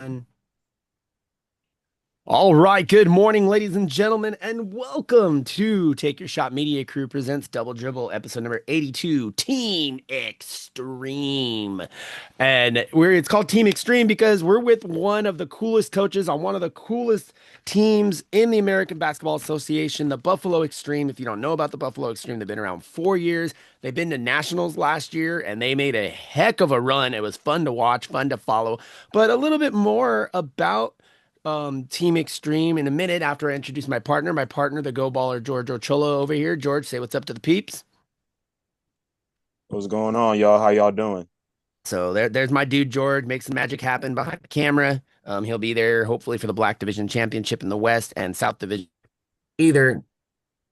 And all right, good morning, ladies and gentlemen, and welcome to Take Your Shot Media Crew presents Double Dribble, episode number 82, Team Extreme. And it's called Team Extreme because we're with one of the coolest coaches on one of the coolest teams in the American Basketball Association, the Buffalo Extreme. If you don't know about the Buffalo Extreme, they've been around 4 years. They've been to nationals last year and they made a heck of a run. It was fun to watch, fun to follow, but a little bit more about Team Extreme in a minute after I introduce my partner, the Go Baller George Ocholo over here. George, say what's up to the peeps. What's going on, y'all? How y'all doing? So there's my dude George, makes the magic happen behind the camera. He'll be there hopefully for the Black Division Championship in the West and South Division, either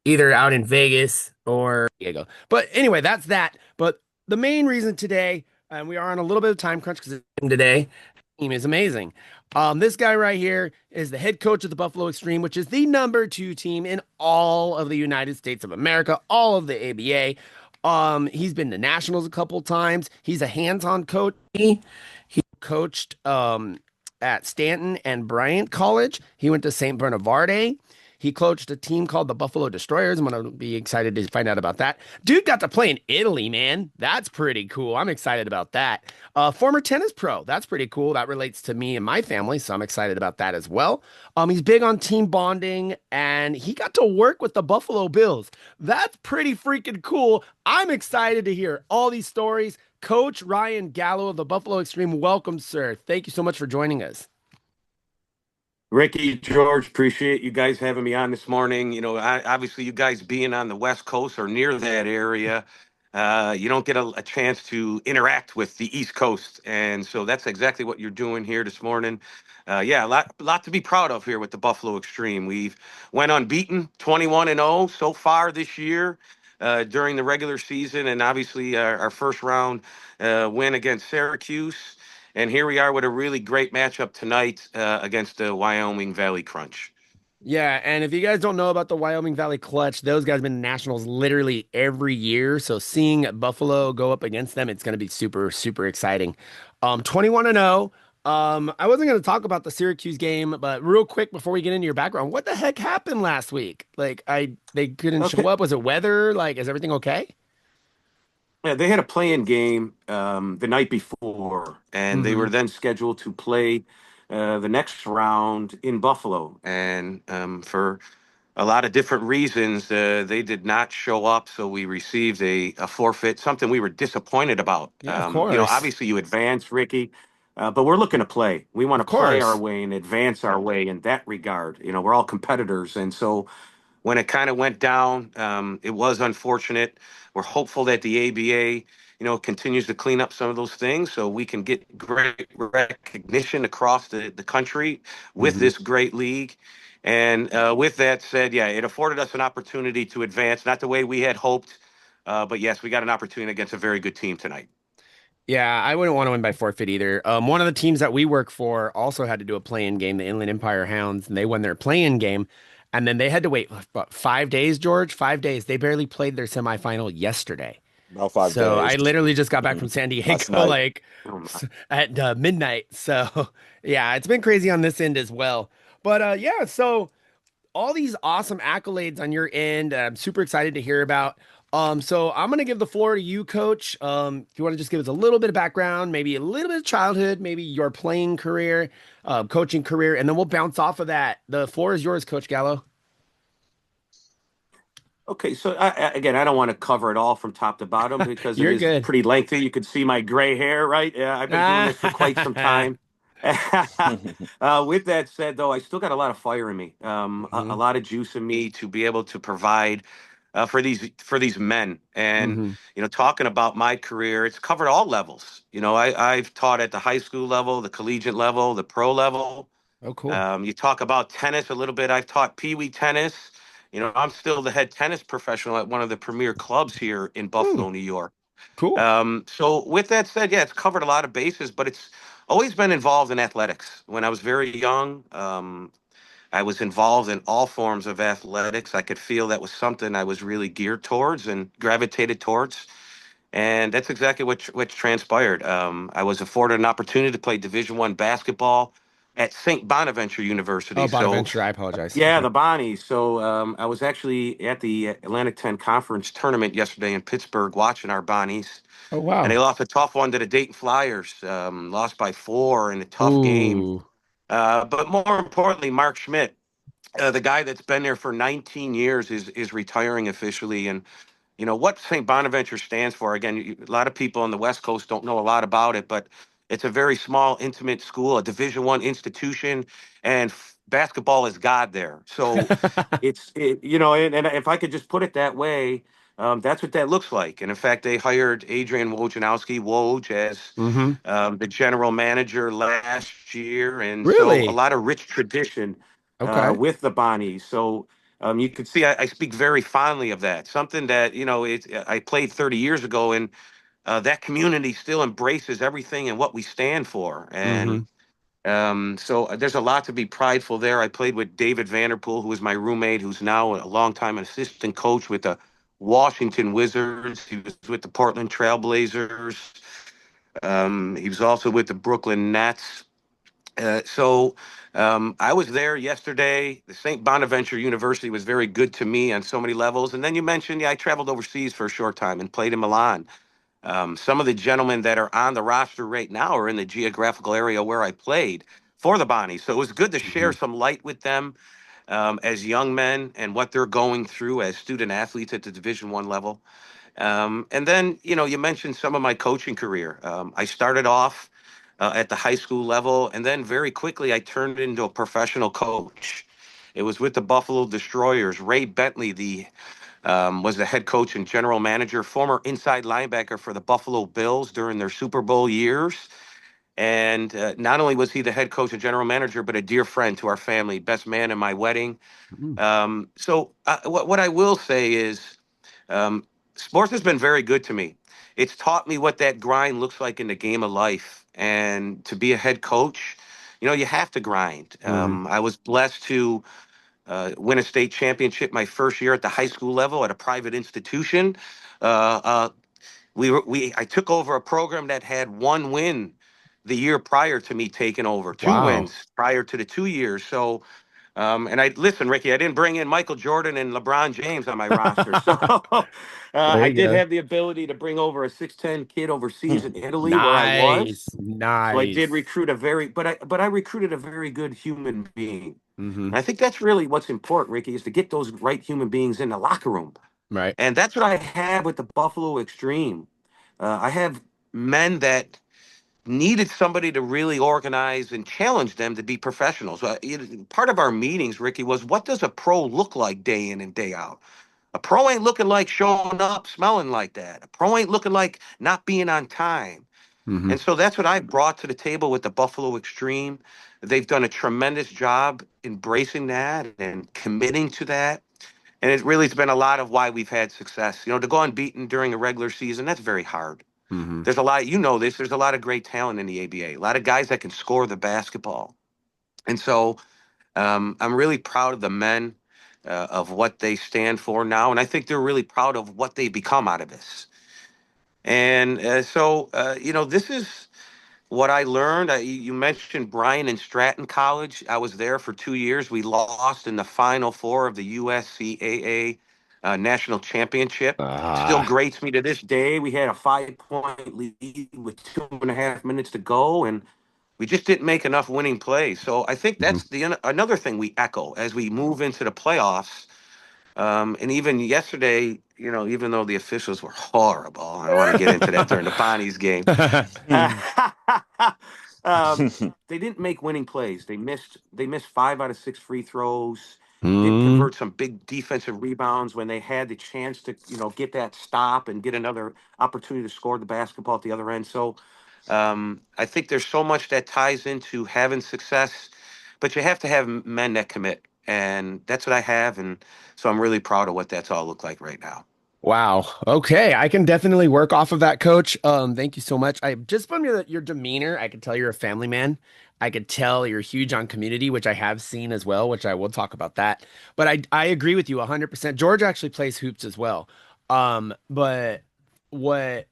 either out in Vegas or Diego. But anyway, that's that. But the main reason today, and we are on a little bit of time crunch because today team is amazing. This guy right here is the head coach of the Buffalo Extreme, which is the number two team in all of the United States of America, all of the ABA. He's been to nationals a couple times. He's a hands-on coach. He coached at Stanton and Bryant College. He went to St. Bernavarte. He coached a team called the Buffalo Destroyers. I'm going to be excited to find out about that. Dude got to play in Italy, man. That's pretty cool. I'm excited about that. Former tennis pro. That's pretty cool. That relates to me and my family, so I'm excited about that as well. He's big on team bonding, and he got to work with the Buffalo Bills. That's pretty freaking cool. I'm excited to hear all these stories. Coach Ryan Gallo of the Buffalo Extreme, welcome, sir. Thank you so much for joining us. Ricky, George, appreciate you guys having me on this morning. Obviously, you guys being on the West Coast or near that area, you don't get a chance to interact with the East Coast, and so that's exactly what you're doing here this morning. Yeah, a lot to be proud of here with the Buffalo Extreme. We've went unbeaten, 21-0 so far this year during the regular season, and obviously our first round win against Syracuse. And here we are with a really great matchup tonight against the Wyoming Valley Crunch. Yeah, and if you guys don't know about the Wyoming Valley Clutch, those guys have been in nationals literally every year. So seeing Buffalo go up against them, it's going to be super, super exciting. 21-0. I wasn't going to talk about the Syracuse game, but real quick before we get into your background, what the heck happened last week? They couldn't show Okay. up. Was it weather? Like, is everything okay? Yeah, they had a play-in game the night before, and they Mm-hmm. were then scheduled to play the next round in Buffalo. And for a lot of different reasons, they did not show up. So we received a forfeit, something we were disappointed about. Yeah, of course. Obviously you advance, Ricky, but we're looking to play. We want Of to play our course. way and advance our way in that regard. We're all competitors. And so when it kind of went down, it was unfortunate. We're hopeful that the ABA, continues to clean up some of those things so we can get great recognition across the country with Mm-hmm. this great league. And with that said, yeah, it afforded us an opportunity to advance, not the way we had hoped, but yes, we got an opportunity against a very good team tonight. Yeah, I wouldn't want to win by forfeit either. One of the teams that we work for also had to do a play-in game, the Inland Empire Hounds, and they won their play-in game, and then they had to wait what, 5 days, George? 5 days. They barely played their semifinal yesterday. About five So I days. literally just got back from Mhm. San Last Diego night. like Oh, my. at midnight. So yeah, it's been crazy on this end as well. But yeah, so all these awesome accolades on your end. I'm super excited to hear about. So I'm gonna give the floor to you, Coach. If you want to just give us a little bit of background, maybe a little bit of childhood, maybe your playing career, coaching career, and then we'll bounce off of that. The floor is yours, Coach Gallo. Okay, so again, I don't want to cover it all from top to bottom because it You're is good. pretty lengthy. You can see my gray hair, right? Yeah, I've been doing this for quite some time. With that said, though, I still got a lot of fire in me, a Hmm. lot of juice in me to be able to provide for these men. And Hmm. talking about my career, it's covered all levels. I've taught at the high school level, the collegiate level, the pro level. Oh, cool. You talk about tennis a little bit. I've taught Pee Wee tennis. I'm still the head tennis professional at one of the premier clubs here in Hmm. Buffalo, New York. Cool. So with that said, yeah, it's covered a lot of bases, but it's always been involved in athletics. When I was very young, I was involved in all forms of athletics. I could feel that was something I was really geared towards and gravitated towards. And that's exactly what transpired. I was afforded an opportunity to play Division I basketball at St. Bonaventure University. Oh, So Bonaventure. I apologize. yeah, Okay. the Bonnies. So I was actually at the Atlantic 10 Conference tournament yesterday in Pittsburgh watching our Bonnies, Oh, and they wow. lost a tough one to the Dayton Flyers. Lost by 4 in a tough game. Ooh. But more importantly, Mark Schmidt, the guy that's been there for 19 years, is retiring officially. And you know what St. Bonaventure stands for. Again, a lot of people on the West Coast don't know a lot about it, but it's a very small, intimate school, a Division I institution, and basketball is God there. So and if I could just put it that way, that's what that looks like. And in fact, they hired Adrian Wojnarowski, Woj, as Hmm. the general manager last year, and so a Really? lot of rich tradition Okay. with the Bonnies. So you can see I speak very fondly of that. Something that I played 30 years ago, and that community still embraces everything and what we stand for. And Hmm. so there's a lot to be prideful there. I played with David Vanderpool, who was my roommate, who's now a longtime assistant coach with the Washington Wizards. He was with the Portland Trailblazers. He was also with the Brooklyn Nets. I was there yesterday. The St. Bonaventure University was very good to me on so many levels. And then you mentioned, yeah, I traveled overseas for a short time and played in Milan. Some of the gentlemen that are on the roster right now are in the geographical area where I played for the Bonnies. So it was good to share Hmm. some light with them as young men and what they're going through as student athletes at the Division I level. And then, you mentioned some of my coaching career. I started off at the high school level, and then very quickly I turned into a professional coach. It was with the Buffalo Destroyers. Ray Bentley, was the head coach and general manager, former inside linebacker for the Buffalo Bills during their Super Bowl years. And not only was he the head coach and general manager, but a dear friend to our family, best man in my wedding. What I will say is, um, sports has been very good to me. It's taught me what that grind looks like in the game of life. And to be a head coach, you have to grind. Hmm. I was blessed to win a state championship my first year at the high school level at a private institution. Uh, uh, I took over a program that had one win the year prior to me taking over, two Wow. wins prior to the 2 years. So and I listen, Ricky. I didn't bring in Michael Jordan and LeBron James on my roster, so There I you did go. have the ability to bring over a 6'10" kid overseas in Italy, where I was. Nice. So I did Nice. recruit but I recruited a very good human being, Hmm. and I think that's really what's important, Ricky, is to get those right human beings in the locker room, Right. and that's what I have with the Buffalo Extreme. I have men that needed somebody to really organize and challenge them to be professionals. Part of our meetings, Ricky, was what does a pro look like day in and day out? A pro ain't looking like showing up, smelling like that. A pro ain't looking like not being on time. Hmm. And so that's what I brought to the table with the Buffalo Extreme. They've done a tremendous job embracing that and committing to that. And it really has been a lot of why we've had success. To go unbeaten during a regular season, that's very hard. Hmm. There's a lot, you know this, there's a lot of great talent in the ABA, a lot of guys that can score the basketball. And so I'm really proud of the men, of what they stand for now. And I think they're really proud of what they become out of this. And this is what I learned. You mentioned Bryan and Stratton College. I was there for 2 years. We lost in the Final Four of the USCAA national championship. Still Ah. grates me to this day. We had a 5-point lead with 2.5 minutes to go, and we just didn't make enough winning plays. So I think Hmm. that's another thing we echo as we move into the playoffs. And even yesterday, even though the officials were horrible, I don't want to get into that during the Bonnies game. um, they didn't make winning plays. They missed 5 out of 6 free throws. Didn't Mm. convert some big defensive rebounds when they had the chance to, get that stop and get another opportunity to score the basketball at the other end. So I think there's so much that ties into having success, but you have to have men that commit, and that's what I have, and so I'm really proud of what that's all look like right now. Wow. Okay, I can definitely work off of that, coach. Thank you so much. I just from your demeanor, I could tell you're a family man. I could tell you're huge on community, which I have seen as well, which I will talk about that. But I agree with you 100%. George actually plays hoops as well. But what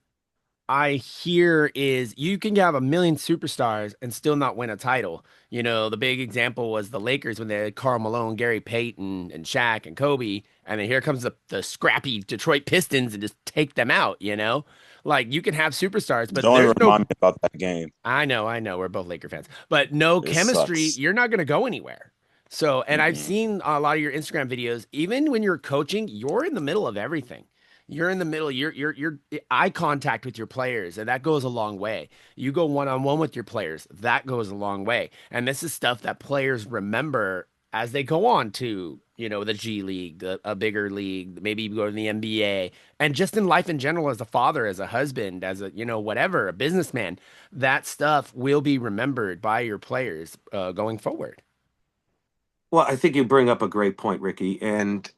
I hear is you can have a million superstars and still not win a title. You know, the big example was the Lakers when they had Karl Malone, Gary Payton, and Shaq and Kobe, and then here comes the scrappy Detroit Pistons and just take them out, you know? Like you can have superstars, but Don't even there's no remind me about that game. I know, we're both Laker fans, but no It chemistry, sucks. you're not going to go anywhere. So, and I've Mm-mm. seen a lot of your Instagram videos, even when you're coaching, you're in the middle of everything. You're in the middle, you're eye contact with your players, and that goes a long way. You go one on one with your players, that goes a long way. And this is stuff that players remember as they go on to, you know, the G League, a bigger league, maybe you go to the NBA, and just in life in general, as a father, as a husband, as a, you know, whatever, a businessman, that stuff will be remembered by your players going forward. Well, I think you bring up a great point, Ricky, and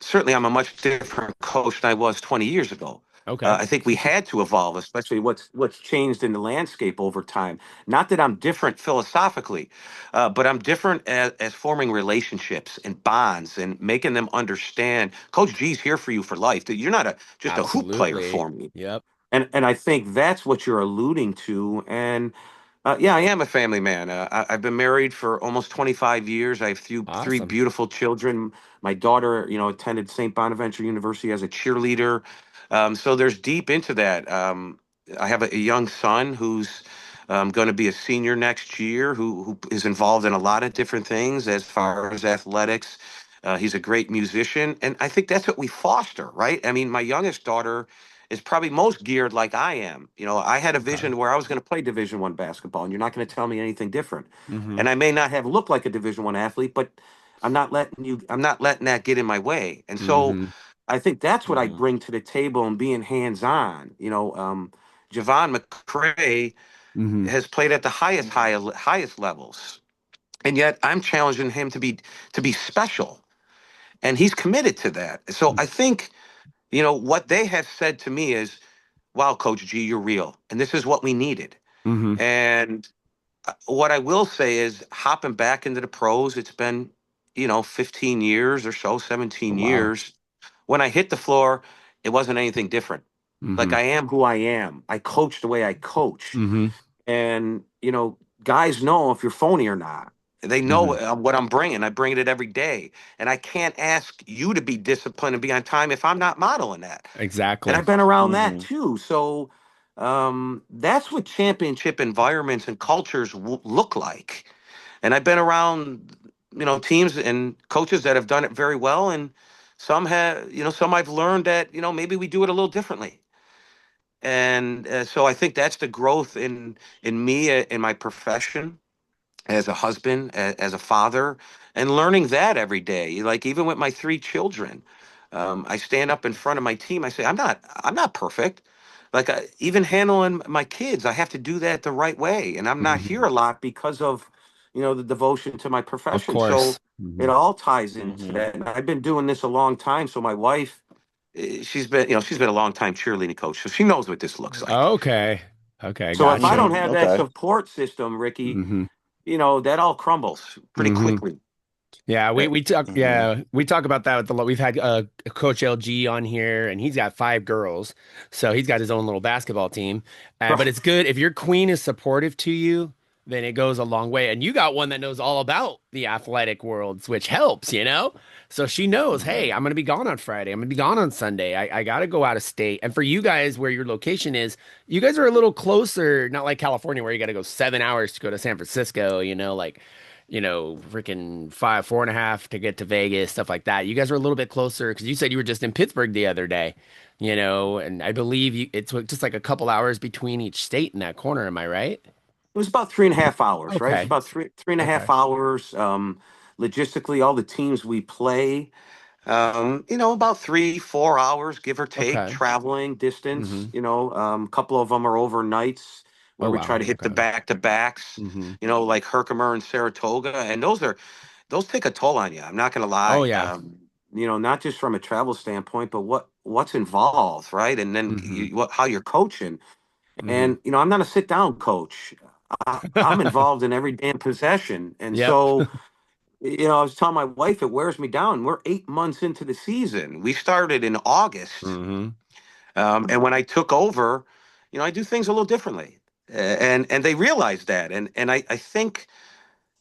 certainly I'm a much different coach than I was 20 years ago. Okay. I think we had to evolve, especially what's changed in the landscape over time. Not that I'm different philosophically, but I'm different as forming relationships and bonds and making them understand. Coach G's here for you for life. That you're not just a hoop player Absolutely. for me, Yep. and I think that's what you're alluding to. And yeah, I am a family man. I've been married for almost 25 years. I have three Awesome. beautiful children. My daughter, attended St. Bonaventure University as a cheerleader. So there's deep into that. I have a young son who's going to be a senior next year, who is involved in a lot of different things as far as athletics. He's a great musician, and I think that's what we foster, right? I mean, my youngest daughter is probably most geared like I am. I had a Okay. vision where I was going to play Division 1 basketball, and you're not going to tell me anything different. Mm-hmm. And I may not have looked like a Division 1 athlete, but I'm not letting that get in my way. And so Mm-hmm. I think that's what I Mm-hmm. bring to the table and being hands-on. Javon McCray Mm-hmm. has played at the highest levels, and yet I'm challenging him to be special, and he's committed to that. So I think what they have said to me is, wow, Coach G, you're real. And this is what we needed. Mm-hmm. And what I will say is, hopping back into the pros, it's been, 15 years or so, Oh, 17 wow. years. When I hit the floor, it wasn't anything different. Like, Mm-hmm. I am who I am. I coach the way I coach. Mm-hmm. And, guys know if you're phony or not. They know Mm-hmm. what I'm bringing. I bring it every day. And I can't ask you to be disciplined and be on time if I'm not modeling that. And Exactly. I've been around that Mm-hmm. too. So that's what championship environments and cultures look like. And I've been around, teams and coaches that have done it very well, and some I've learned that maybe we do it a little differently. And so I think that's the growth in me, in my profession, as a husband, as a father, and learning that every day. Like, even with my three children, I stand up in front of my team. I say, I'm not perfect. Like, even handling my kids, I have to do that the right way. And I'm not here Mm-hmm. a lot because of, the devotion to my Of profession. So course. Mm-hmm. it all ties into Mm-hmm. that. And I've been doing this a long time. So my wife, she's been a long time cheerleading coach, so she knows what this looks like. Okay. Okay. So if I Gotcha. don't Mm-hmm. have that Okay. support system, Ricky, Mm-hmm. that all crumbles pretty Mm-hmm. quickly. Yeah, we Uh, we talk Mm-hmm. yeah, we talk about that with the we've had Coach LG on here and he's got five girls. So he's got his own little basketball team. But Right. it's good if your queen is supportive to you, then it goes a long way. And you got one that knows all about the athletic worlds, which helps, you know? So she knows, Mm-hmm. hey, I'm gonna be gone on Friday. I'm gonna be gone on Sunday. I gotta go out of state. And for you guys where your location is, you guys are a little closer, not like California where you gotta go 7 hours to go to San Francisco, freaking 4.5 to get to Vegas, stuff like that. You guys are a little bit closer because you said you were just in Pittsburgh the other day, and I believe it's just like a couple hours between each state in that corner. Am I right? It was about 3.5 hours, right? It's Okay. about three and a half Okay. hours. Logistically, all the teams we play, about 3, 4 hours, give or take, Okay. traveling distance. Mm-hmm. A couple of them are overnights where Oh, we try wow. to hit the Okay. back-to-backs, Mm-hmm. like Herkimer and Saratoga, and those take a toll on you. I'm not going to Oh, lie. yeah. Not just from a travel standpoint, but what's involved, right? And then Mm-hmm. how you're coaching. Mm-hmm. And I'm not a sit-down coach. I'm involved in every damn possession, and Yep. so I was telling my wife it wears me down. We're 8 months into the season. We started in August, Mm-hmm. and when I took over, I do things a little differently. And they realized that. And I think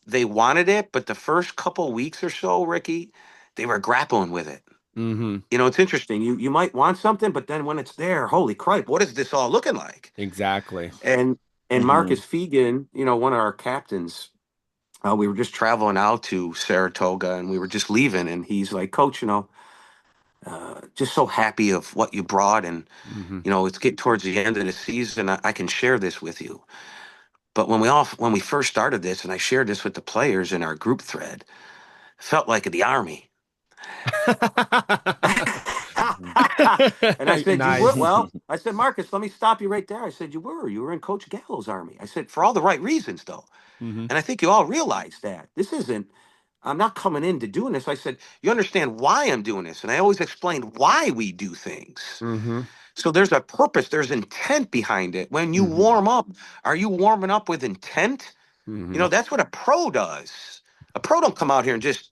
they wanted it, but the first couple weeks or so, Ricky, they were grappling with it. Mm-hmm. It's interesting. You might want something, but then when it's there, holy crap, what is this all looking like? Exactly. And Hmm. Marcus Fegan, one of our captains, we were just traveling out to Saratoga and we were just leaving, and he's like, Coach, just so happy of what you brought, and Mm-hmm. it's getting towards the end of the season. I can share this with you. But when we first started this, and I shared this with the players in our group thread, it felt like the army. And I said, you were, Nice. well, I said, Marcus, let me stop you right there. I said, you were in Coach Gallo's army. I said, for all the right reasons, though. Mm-hmm. And I think you all realize that this isn't, I'm not coming in to doing this. I said, you understand why I'm doing this. And I always explained why we do things. Mm-hmm. So there's a purpose, there's intent behind it. When you Mm-hmm. warm up, are you warming up with intent? Mm-hmm. That's what a pro does. A pro don't come out here and just,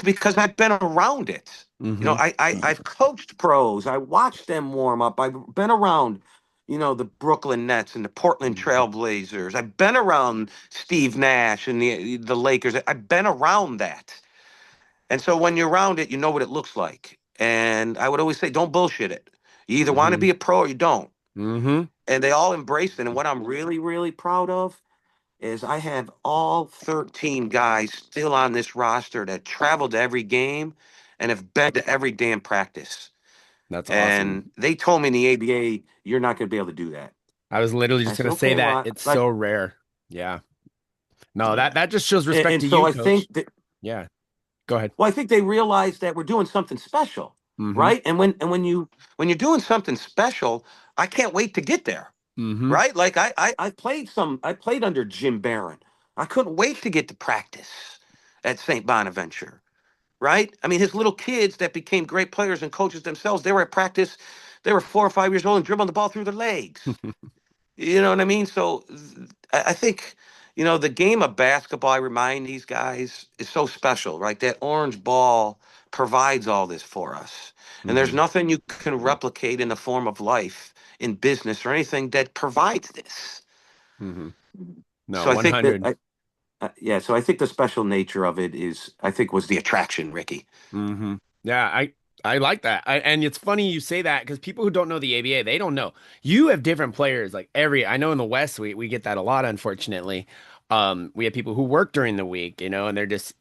because I've been around it. Mm-hmm. I've coached pros. I watched them warm up. I've been around, the Brooklyn Nets and the Portland Trailblazers. I've been around Steve Nash and the Lakers. I've been around that. And so when you're around it, you know what it looks like. And I would always say, don't bullshit it. You either want to Mm-hmm. be a pro or you don't. Mm-hmm. And they all embraced it. And what I'm really, really proud of is I have all 13 guys still on this roster that traveled to every game and have been to every damn practice. That's awesome. And they told me in the ABA, you're not going to be able to do that. I was literally I just said, gonna say okay, that. well, It's so rare. Yeah. No, that yeah. that just shows And, respect and to so you, I coach. think that, Yeah. Go ahead. well, I think they realized that we're doing something special, Mm-hmm. right? And when you're doing something special, I can't wait to get there, Mm-hmm. right? Like I played under Jim Barron. I couldn't wait to get to practice at St. Bonaventure, right? I mean, his little kids that became great players and coaches themselves, they were at practice, they were 4 or 5 years old and dribbling the ball through their legs. You know what I mean? So I think, the game of basketball, I remind these guys, is so special, right? That orange ball provides all this for us. And there's Mm-hmm. nothing you can replicate in the form of life, in business, or anything that provides this. Mm-hmm. No, So I think that, 100. yeah, so I think the special nature of it was the attraction, Ricky. Mm-hmm. Yeah, I like that. And it's funny you say that because people who don't know the ABA, they don't know. You have different players. Like I know in the West we get that a lot, unfortunately. We have people who work during the week, and they're just,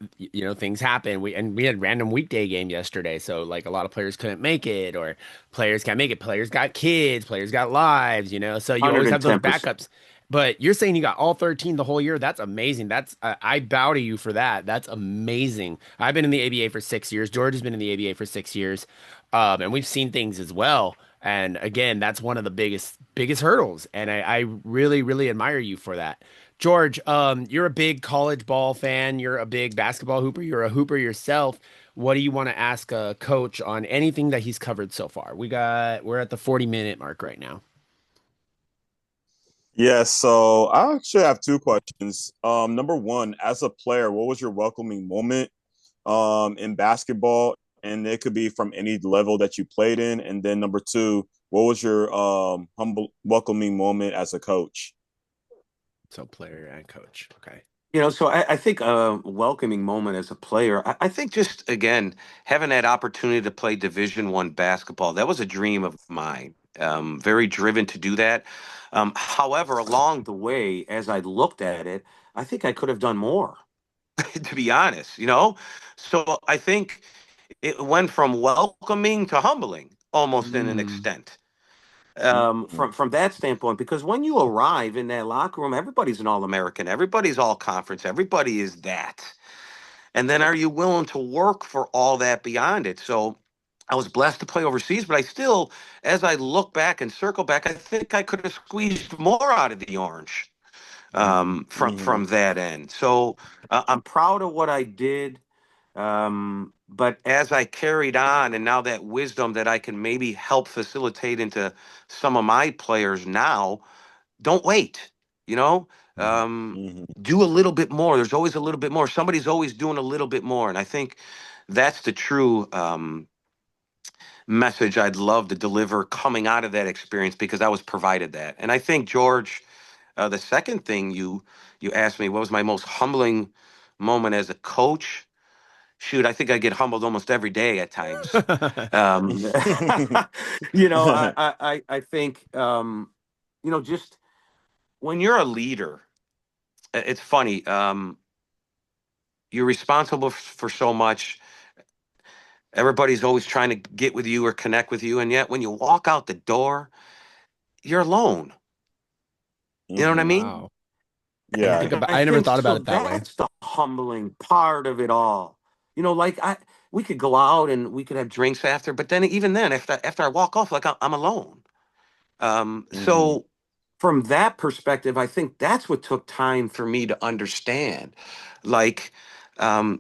things happen. We had random weekday game yesterday, so like a lot of players couldn't make it, or players can't make it. Players got kids, players got lives. So you always have those 110%. backups. But you're saying you got all 13 the whole year. That's amazing. I bow to you for that. That's amazing. I've been in the ABA for 6 years. George has been in the ABA for 6 years. And we've seen things as well. And again, that's one of the biggest hurdles. And I really, really admire you for that. George, you're a big college ball fan. You're a big basketball hooper. You're a hooper yourself. What do you want to ask a coach on anything that he's covered so far? We're at the 40-minute mark right now. Yes, so I actually have two questions. Number one, as a player, what was your welcoming moment in basketball? And it could be from any level that you played in. And then number two, what was your humble welcoming moment as a coach? So player and coach. Okay. So I think a welcoming moment as a player. I think just again having that opportunity to play Division I basketball, that was a dream of mine. Very driven to do that. However, along the way, as I looked at it, I think I could have done more. To be honest. So I think it went from welcoming to humbling, almost in an Mm, extent. Mhm. From that standpoint, because when you arrive in that locker room, everybody's an All-American, everybody's all conference, everybody is that. And then are you willing to work for all that beyond it? So I was blessed to play overseas, but I still, as I look back and circle back, I think I could have squeezed more out of the orange Mhm. from that end. So I'm proud of what I did. But as I carried on, and now that wisdom that I can maybe help facilitate into some of my players now, don't wait. You know, Mhm. do a little bit more. There's always a little bit more. Somebody's always doing a little bit more, and I think that's the true message I'd love to deliver coming out of that experience because I was provided that. And I think, George, the second thing you asked me, what was my most humbling moment as a coach? Shoot, I think I get humbled almost every day at times. Um, I think, just when you're a leader, it's funny. You're responsible for so much. Everybody's always trying to get with you or connect with you, and yet when you walk out the door, you're alone. You know what I Hmm. mean? Wow. I didn't Yeah. think And about I I never think thought about so. it that way. That's the humbling part of it all. Like we could go out and we could have drinks after, but then even then, after I walk off, like I'm alone. Hmm. So from that perspective, I think that's what took time for me to understand. Like,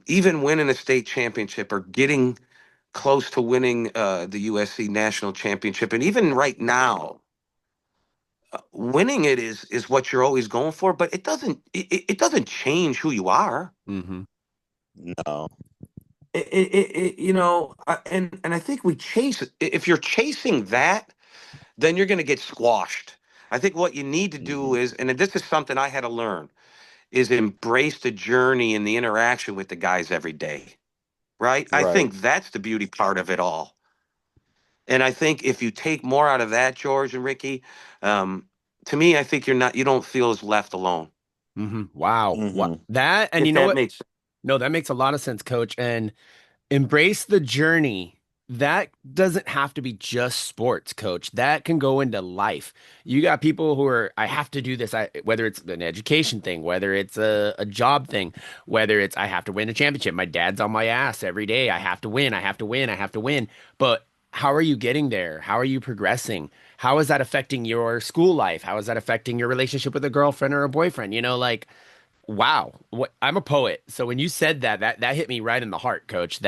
even winning a state championship or getting close to winning the USC national championship, and even right now, winning it is what you're always going for. But it doesn't change who you are. Mm-hmm. No. And I think we chase. If you're chasing that, then you're going to get squashed. I think what you need to do Hmm. is, and this is something I had to learn, is embrace the journey and the interaction with the guys every day. Right? I Right. think that's the beauty part of it all. And I think if you take more out of that, George and Ricky, um, to me, I think you don't feel as left alone. Mm-hmm. Wow. What Hmm. that and you If know that what? makes No, that makes a lot of sense, coach. And embrace the journey. That doesn't have to be just sports, coach. That can go into life. You got people who are, I have to do this, whether it's an education thing, whether it's a job thing, whether it's I have to win a championship. My dad's on my ass every day. I have to win, I have to win, I have to win. But how are you getting there? How are you progressing? How is that affecting your school life? How is that affecting your relationship with a girlfriend or a boyfriend? Like, wow. I'm a poet. So when you said that hit me right in the heart, coach.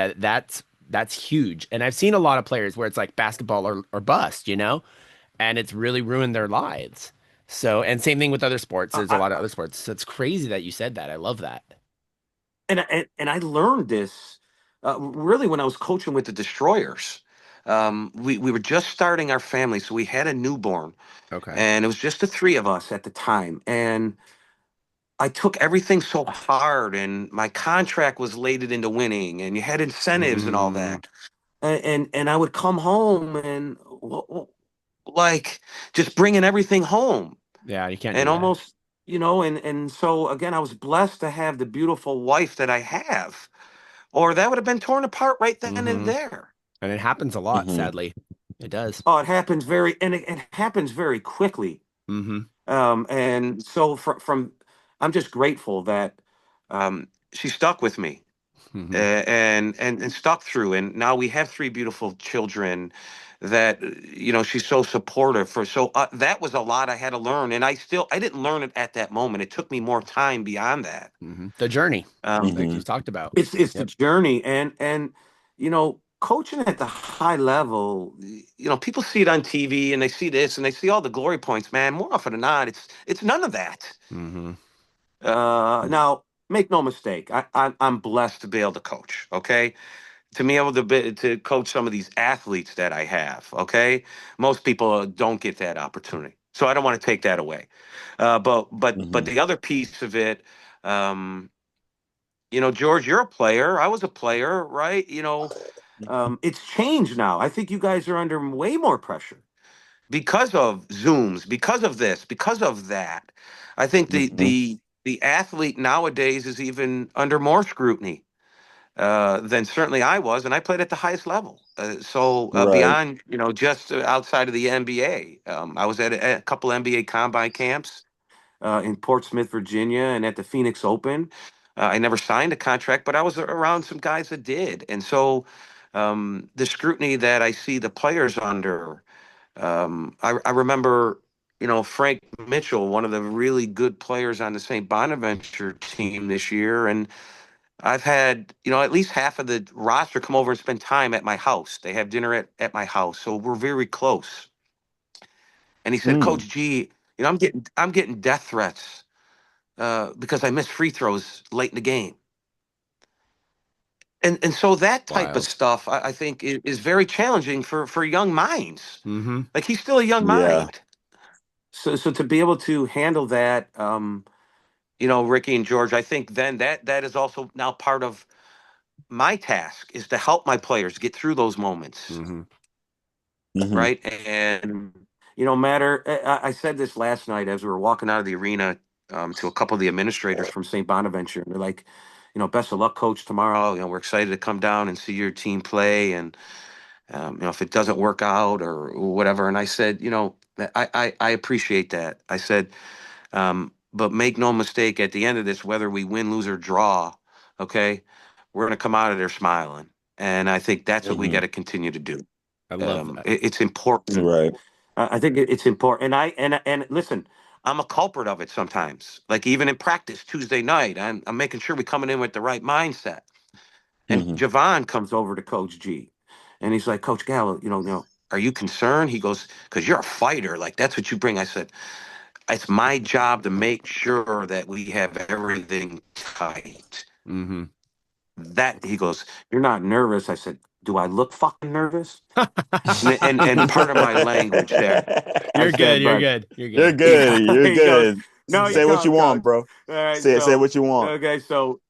That's huge. And I've seen a lot of players where it's like basketball or bust. And it's really ruined their lives. So, and same thing with other sports. There's a lot of other sports. So it's crazy that you said that. I love that. and I learned this really when I was coaching with the Destroyers. We were just starting our family, so we had a newborn, Okay. and it was just the three of us at the time. And I took everything so hard, and my contract was laid into winning, and you had incentives and all Mm, that. And I would come home and like just bringing everything home, yeah, you can't and do that. almost and so again, I was blessed to have the beautiful wife that I have, or that would have been torn apart right then and Hmm. there. And it happens a lot, Hmm. sadly. It does. Oh, it happens it happens very quickly. Hmm. And so I'm just grateful that she stuck with me, Hmm. and stuck through. And now we have three beautiful children that she's so supportive for. So that was a lot I had to learn, and I didn't learn it at that moment. It took me more time beyond that. The journey, like Hmm. you talked about. It's the Yep. journey, and coaching at the high level, people see it on TV and they see this and they see all the glory points. Man, more often than not, it's none of that. Hmm. Now, make no mistake, I'm blessed to be able to coach. Okay, to be able to coach some of these athletes that I have. Okay, most people don't get that opportunity, so I don't want to take that away. But Hmm. the other piece of it. Um, George, you're a player. I was a player, right? It's changed now. I think you guys are under way more pressure because of Zooms, because of this, because of that. I think the Hmm. the the athlete nowadays is even under more scrutiny than certainly I was, and I played at the highest level. So Right. beyond, just outside of the NBA, I was at a couple NBA combine camps in Portsmouth, Virginia, and at the Phoenix Open. I never signed a contract, but I was around some guys that did. And so the scrutiny that I see the players under, I remember, Frank Mitchell, one of the really good players on the St. Bonaventure team this year. And I've had, at least half of the roster come over and spend time at my house. They have dinner at my house. So we're very close. And he said, Mm. Coach G, I'm getting death threats because I missed free throws late in the game. And so that type of Wild. stuff, I think, is very challenging for young minds. Mm-hmm. Like he's still a young Yeah. mind. So to be able to handle that, Ricky and George, I think then that is also now part of my task is to help my players get through those moments, Mm-hmm. Hmm. right? And matter. I said this last night as we were walking out of the arena to a couple of the administrators from St. Bonaventure, and they're like, best of luck, coach, tomorrow. We're excited to come down and see your team play, and if it doesn't work out or whatever. And I said, I appreciate that. I said, but make no mistake, at the end of this, whether we win, lose, or draw, okay, we're going to come out of there smiling. And I think that's what we got Hmm. to continue to do. I love that. It's important. Right. I think it's important. And listen, I'm a culprit of it sometimes. Like even in practice Tuesday night, I'm making sure we're coming in with the right mindset. And Hmm. Javon comes over to Coach G, and he's like, Coach Gallo, are you concerned? He goes, because you're a fighter. Like that's what you bring. I said, it's my job to make sure that we have everything tight. Mm-hmm. That he goes, you're not nervous. I said, do I look fucking nervous? And part of my language there, I You're good. said, You're but good. You're You're good. good. You're he goes, good. no, you Say what you don't, want, coach. bro. All right, Say so what you want. okay, so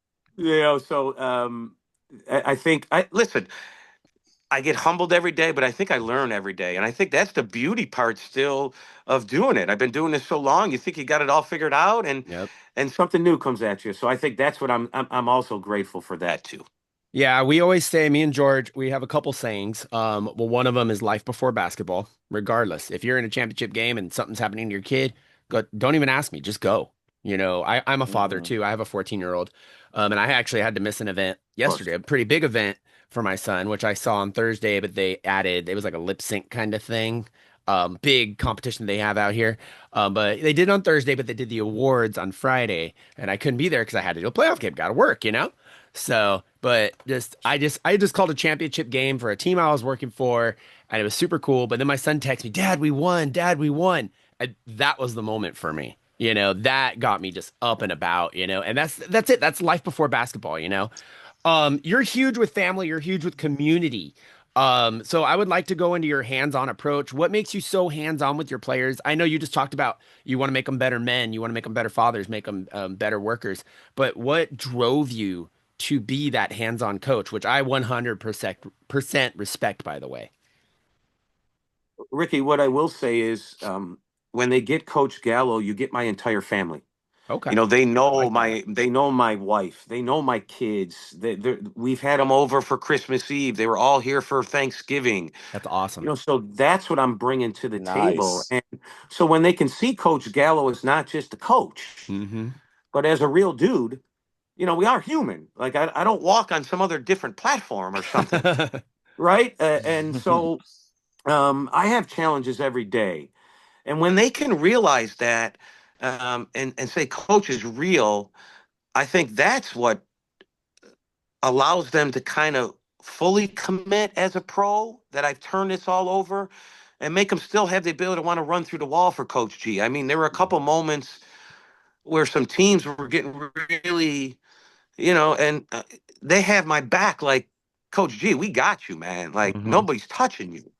I think I listen. I get humbled every day, but I think I learn every day. And I think that's the beauty part still of doing it. I've been doing this so long, you think you got it all figured out Yep. and something new comes at you. So I think that's what I'm also grateful for that too. Yeah, we always say, me and George, we have a couple sayings. Well, one of them is life before basketball. Regardless, if you're in a championship game and something's happening to your kid, go, don't even ask me, just go. I'm a father Hmm. too. I have a 14-year-old, and I actually had to miss an event Of course. yesterday, a pretty big event for my son, which I saw on Thursday, but they added, it was like a lip sync kind of thing. Big competition they have out here. But they did it on Thursday, but they did the awards on Friday, and I couldn't be there because I had to do a playoff game. Got to work. So, but I just called a championship game for a team I was working for, and it was super cool. But then my son texted me, "Dad, we won! Dad, we won!" And that was the moment for me. That got me just up and about. And that's it. That's life before basketball. You're huge with family, you're huge with community. So I would like to go into your hands-on approach. What makes you so hands-on with your players? I know you just talked about you want to make them better men, you want to make them better fathers, make them better workers. But what drove you to be that hands-on coach, which I 100% respect, by the way? Ricky, what I will say is when they get Coach Gallo, you get my entire family. Okay, They I know like that. my wife, they know my kids. We've had them over for Christmas Eve. They were all here for Thanksgiving. That's awesome. So that's what I'm bringing to the table. Nice. And so when they can see Coach Gallo as not just a coach, Mm-hmm. but as a real dude, we are human. Like I don't walk on some other different platform or something, right? And so I have challenges every day. And when they can realize that and say, Coach is real, I think that's what allows them to kind of fully commit as a pro that I've turned this all over and make them still have the ability to want to run through the wall for Coach G. I mean, there were a couple moments where some teams were getting really, and they have my back like, Coach G, we got you, man. Like, Mm-hmm. nobody's touching you.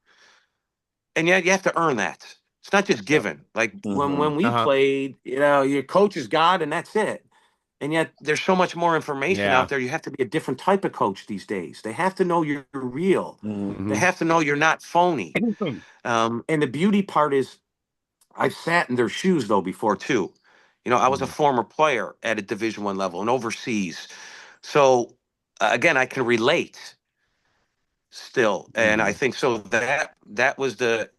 And yet you have to earn that. It's not just given. Like Hmm. when we Uh-huh. played, your coach is God and that's it. And yet there's so much more information Yeah. out there. You have to be a different type of coach these days. They have to know you're real. They Mm-hmm. have to know you're not phony. And the beauty part is I've sat in their shoes though before too. I was a former player at a Division I level and overseas. So again, I can relate still, and I Hmm. think so that was the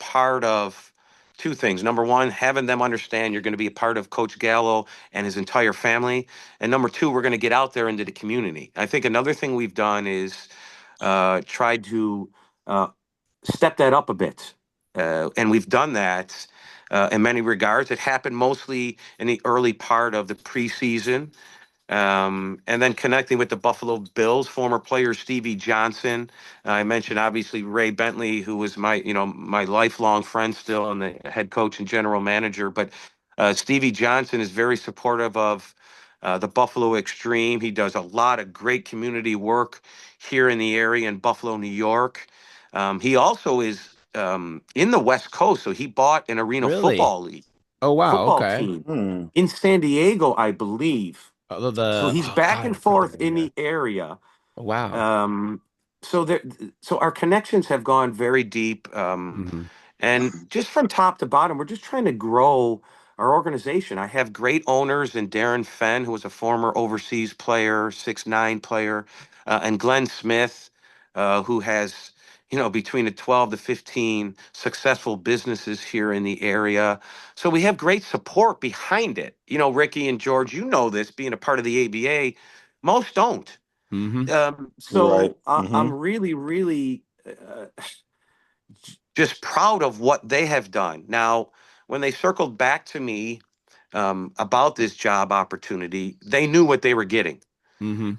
part of two things. Number one, having them understand you're going to be a part of Coach Gallo and his entire family, and number two, we're going to get out there into the community. I think another thing we've done is tried to uh, step that up a bit, and we've done that in many regards. It happened mostly in the early part of the preseason, and then connecting with the Buffalo Bills, former player Stevie Johnson. I mentioned obviously Ray Bentley, who was my lifelong friend still, and the head coach and general manager. But Stevie Johnson is very supportive of the Buffalo Extreme. He does a lot of great community work here in the area in Buffalo, New York. He also is in the West Coast, so he bought an arena Really? football league Oh wow, football okay. team Hmm. in San Diego, I believe. Although So the he's oh back God, I and forget forth the name. in Yeah. the area. Oh, wow. Um, so there, so our connections have gone very deep. Hmm. And just from top to bottom, we're just trying to grow our organization. I have great owners in Darren Fenn, who was a former overseas player, 6'9" player, and Glenn Smith, who has, between the 12 to 15 successful businesses here in the area. So we have great support behind it. Ricky and George, this being a part of the ABA, most don't. Hmm. Right. So Hmm. I'm really, really just proud of what they have done. Now, when they circled back to me about this job opportunity, they knew what they were getting, Hmm.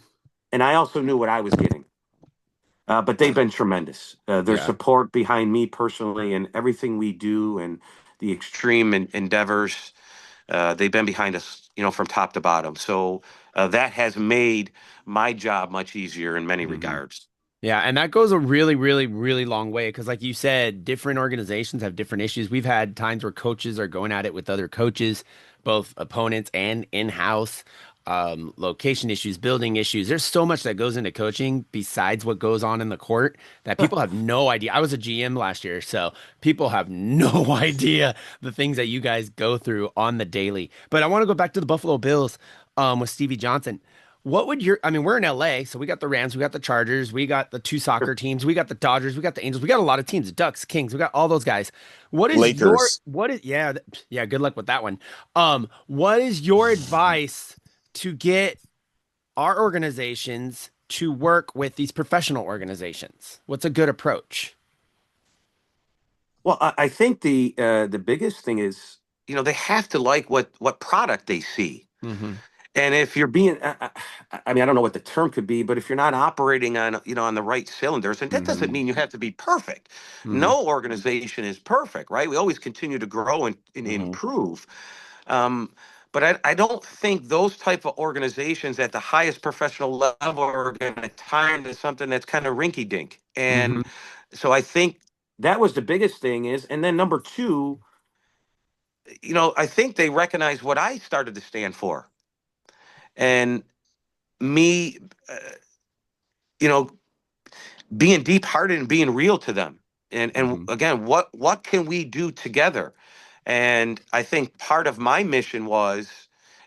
and I also knew what I was getting. But they've been tremendous. Their Yeah. support behind me personally and everything we do and the extreme endeavors, they've been behind us, from top to bottom. So that has made my job much easier in many Hmm. regards. Yeah, and that goes a really, really, really long way because, like you said, different organizations have different issues. We've had times where coaches are going at it with other coaches, both opponents and in-house, location issues, building issues. There's so much that goes into coaching besides what goes on in the court that people have no idea. I was a GM last year, so people have no idea the things that you guys go through on the daily. But I want to go back to the Buffalo Bills, with Stevie Johnson. What would I mean, we're in LA, so we got the Rams, we got the Chargers, we got the two soccer teams, we got the Dodgers, we got the Angels, we got a lot of teams, Ducks, Kings, we got all those guys. Lakers. Yeah, yeah, good luck with that one. What is your advice to get our organizations to work with these professional organizations? What's a good approach? Well, I think the biggest thing is, they have to like what product they see. Mm-hmm. And if you're being, I mean, I don't know what the term could be, but if you're not operating on, on the right cylinders, and that Mm-hmm. doesn't mean you have to be perfect. Mm-hmm. No organization is perfect, right? We always continue to grow and Hmm. improve. Um, but I don't think those type of organizations at the highest professional level are going to tie into something that's kind of rinky dink. Mm-hmm. And so I think that was the biggest thing is, and then number two, I think they recognize what I started to stand for. And me, uh, you know, being deep hearted and being real to them. And Mm-hmm. again, what can we do together? And I think part of my mission was,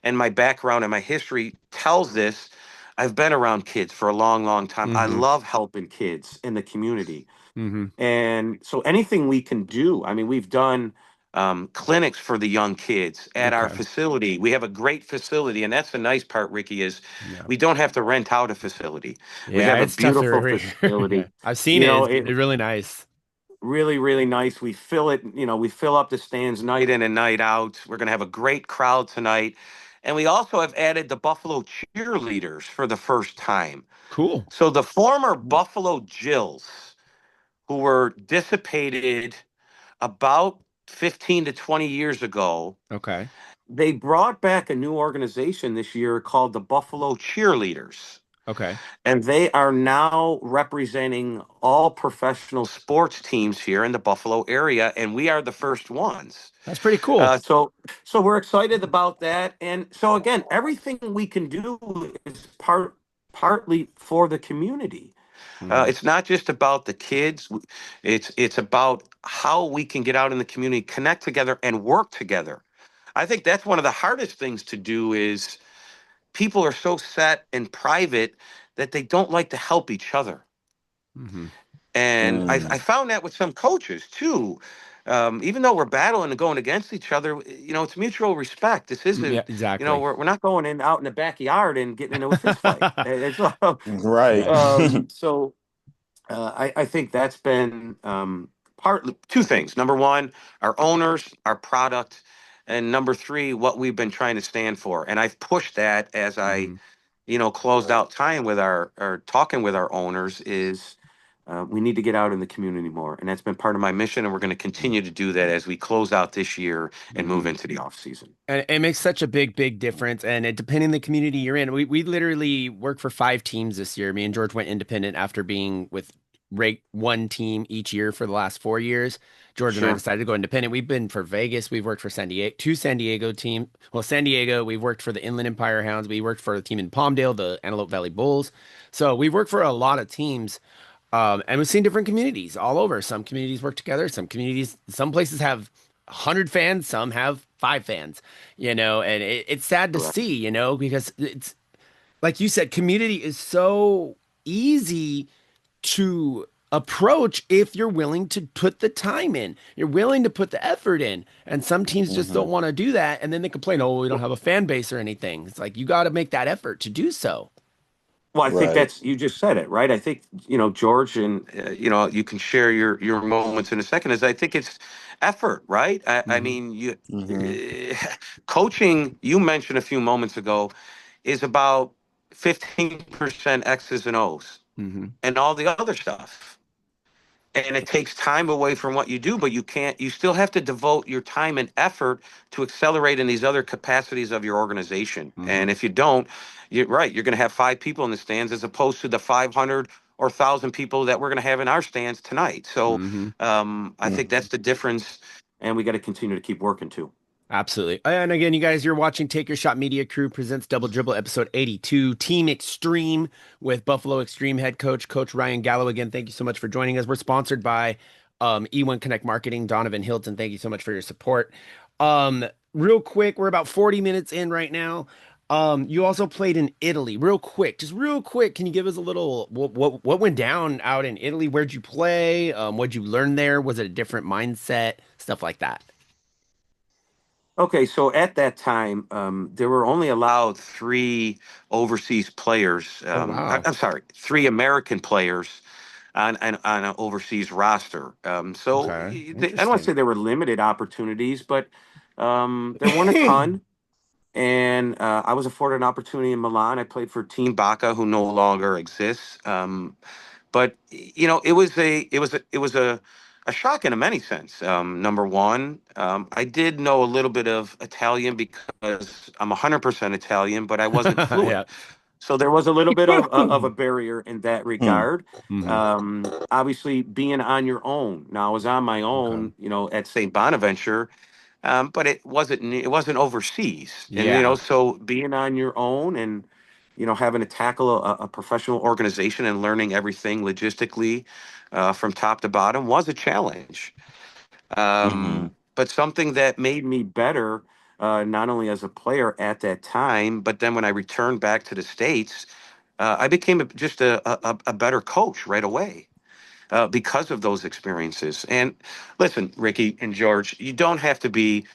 and my background and my history tells this. I've been around kids for a long, long time. I Mm-hmm. love helping kids in the community. Mm-hmm. And so anything we can do, I mean, we've done clinics for the young kids at our Okay. facility. We have a great facility, and that's the nice part, Ricky, is Yeah. we don't have to rent out a facility. We Yeah, have a it's tough to beautiful Yeah. facility. I've seen it. It's It really nice. really, really nice. We fill it, we fill up the stands night in and night out. We're going to have a great crowd tonight. And we also have added the Buffalo cheerleaders for the first time. Cool. So the former Buffalo Jills, who were dissipated about 15 to 20 years ago, Okay. they brought back a new organization this year called the Buffalo Cheerleaders. Okay. And they are now representing all professional sports teams here in the Buffalo area. And we are the first ones. That's pretty cool. So we're excited about that. And so again, everything we can do is partly for the community. Hmm. It's not just about the kids. It's about how we can get out in the community, connect together, and work together. I think that's one of the hardest things to do. Is people are so set and private that they don't like to help each other. Hmm. And I Mm. found that with some coaches too. Even though we're battling and going against each other, it's mutual respect. This Yeah, isn't, exactly. we're not going in out in the backyard and getting into a fist fight. It's Right. Yeah. so I think that's been partly two things. Number one, our owners, our product, and number three, what we've been trying to stand for. And I've pushed that as I, Hmm. closed out time with our or talking with our owners is we need to get out in the community more, and that's been part of my mission. And we're going to continue to do that as we close out this year and move Hmm. into the off season. And it makes such a big difference. And it, depending on the community you're in, we literally work for 5 teams this year. Me and George went independent after being with rate one team each year for the last 4 years. George and I Sure. decided to go independent. We've been for Vegas. We've worked for San Diego, 2 San Diego team. Well, San Diego, we've worked for the Inland Empire Hounds. We worked for a team in Palmdale, the Antelope Valley Bulls. So we've worked for a lot of teams. And we've seen different communities all over. Some communities work together. Some communities, some places have 100 fans. Some have 5 fans, and it's sad to Correct. see, because it's like you said, community is so easy to approach if you're willing to put the time in. You're willing to put the effort in. And some teams just Mm-hmm. don't want to do that. And then they complain, oh, we don't Well, have a fan base or anything. It's like you got to make that effort to do so. well, I think Right. that's you just said it, right? I think George, and you can share your moments in a second. Is I think it's effort, right? I Hmm. mean, you Mm-hmm. coaching. You mentioned a few moments ago is about 15% X's and O's, Hmm. and all the other stuff. And it takes time away from what you do, but you still have to devote your time and effort to accelerate in these other capacities of your organization. Hmm. And if you don't, you're right, you're going to have 5 people in the stands as opposed to the 500 or 1,000 people that we're going to have in our stands tonight. So Hmm. I think that's the difference, and we got to continue to keep working too. Absolutely. And again, you guys, you're watching Take Your Shot Media Crew presents Double Dribble episode 82, Team Extreme with Buffalo Extreme head coach Ryan Gallo. Again, thank you so much for joining us. We're sponsored by E1 Connect Marketing, Donovan Hilton. Thank you so much for your support. Real quick, we're about 40 minutes in right now. You also played in Italy. Real quick, just real quick, can you give us a little what went down out in Italy? Where'd you play? What'd you learn there? Was it a different mindset? Stuff like that. Okay, so at that time, there were only allowed 3 overseas players. Oh, wow. I'm sorry, 3 American players on an overseas roster. So Okay. I don't want to Interesting. say there were limited opportunities, but there weren't a ton. And I was afforded an opportunity in Milan. I played for Team Baca, who no longer exists. But it was a shock in a many sense. Number one, I did know a little bit of Italian because I'm 100% Italian, but I wasn't fluent. Yeah. So there was a little bit of a barrier in that Hmm. regard. Hmm. Obviously, being on your own. Now, I was on my Okay. own, at St. Bonaventure, but it wasn't overseas, and Yeah. so being on your own and having to tackle a professional organization and learning everything logistically from top to bottom was a challenge. Mm-hmm. But something that made me better, not only as a player at that time, but then when I returned back to the States, I became just a better coach right away because of those experiences. And listen, Ricky and George, you don't have to be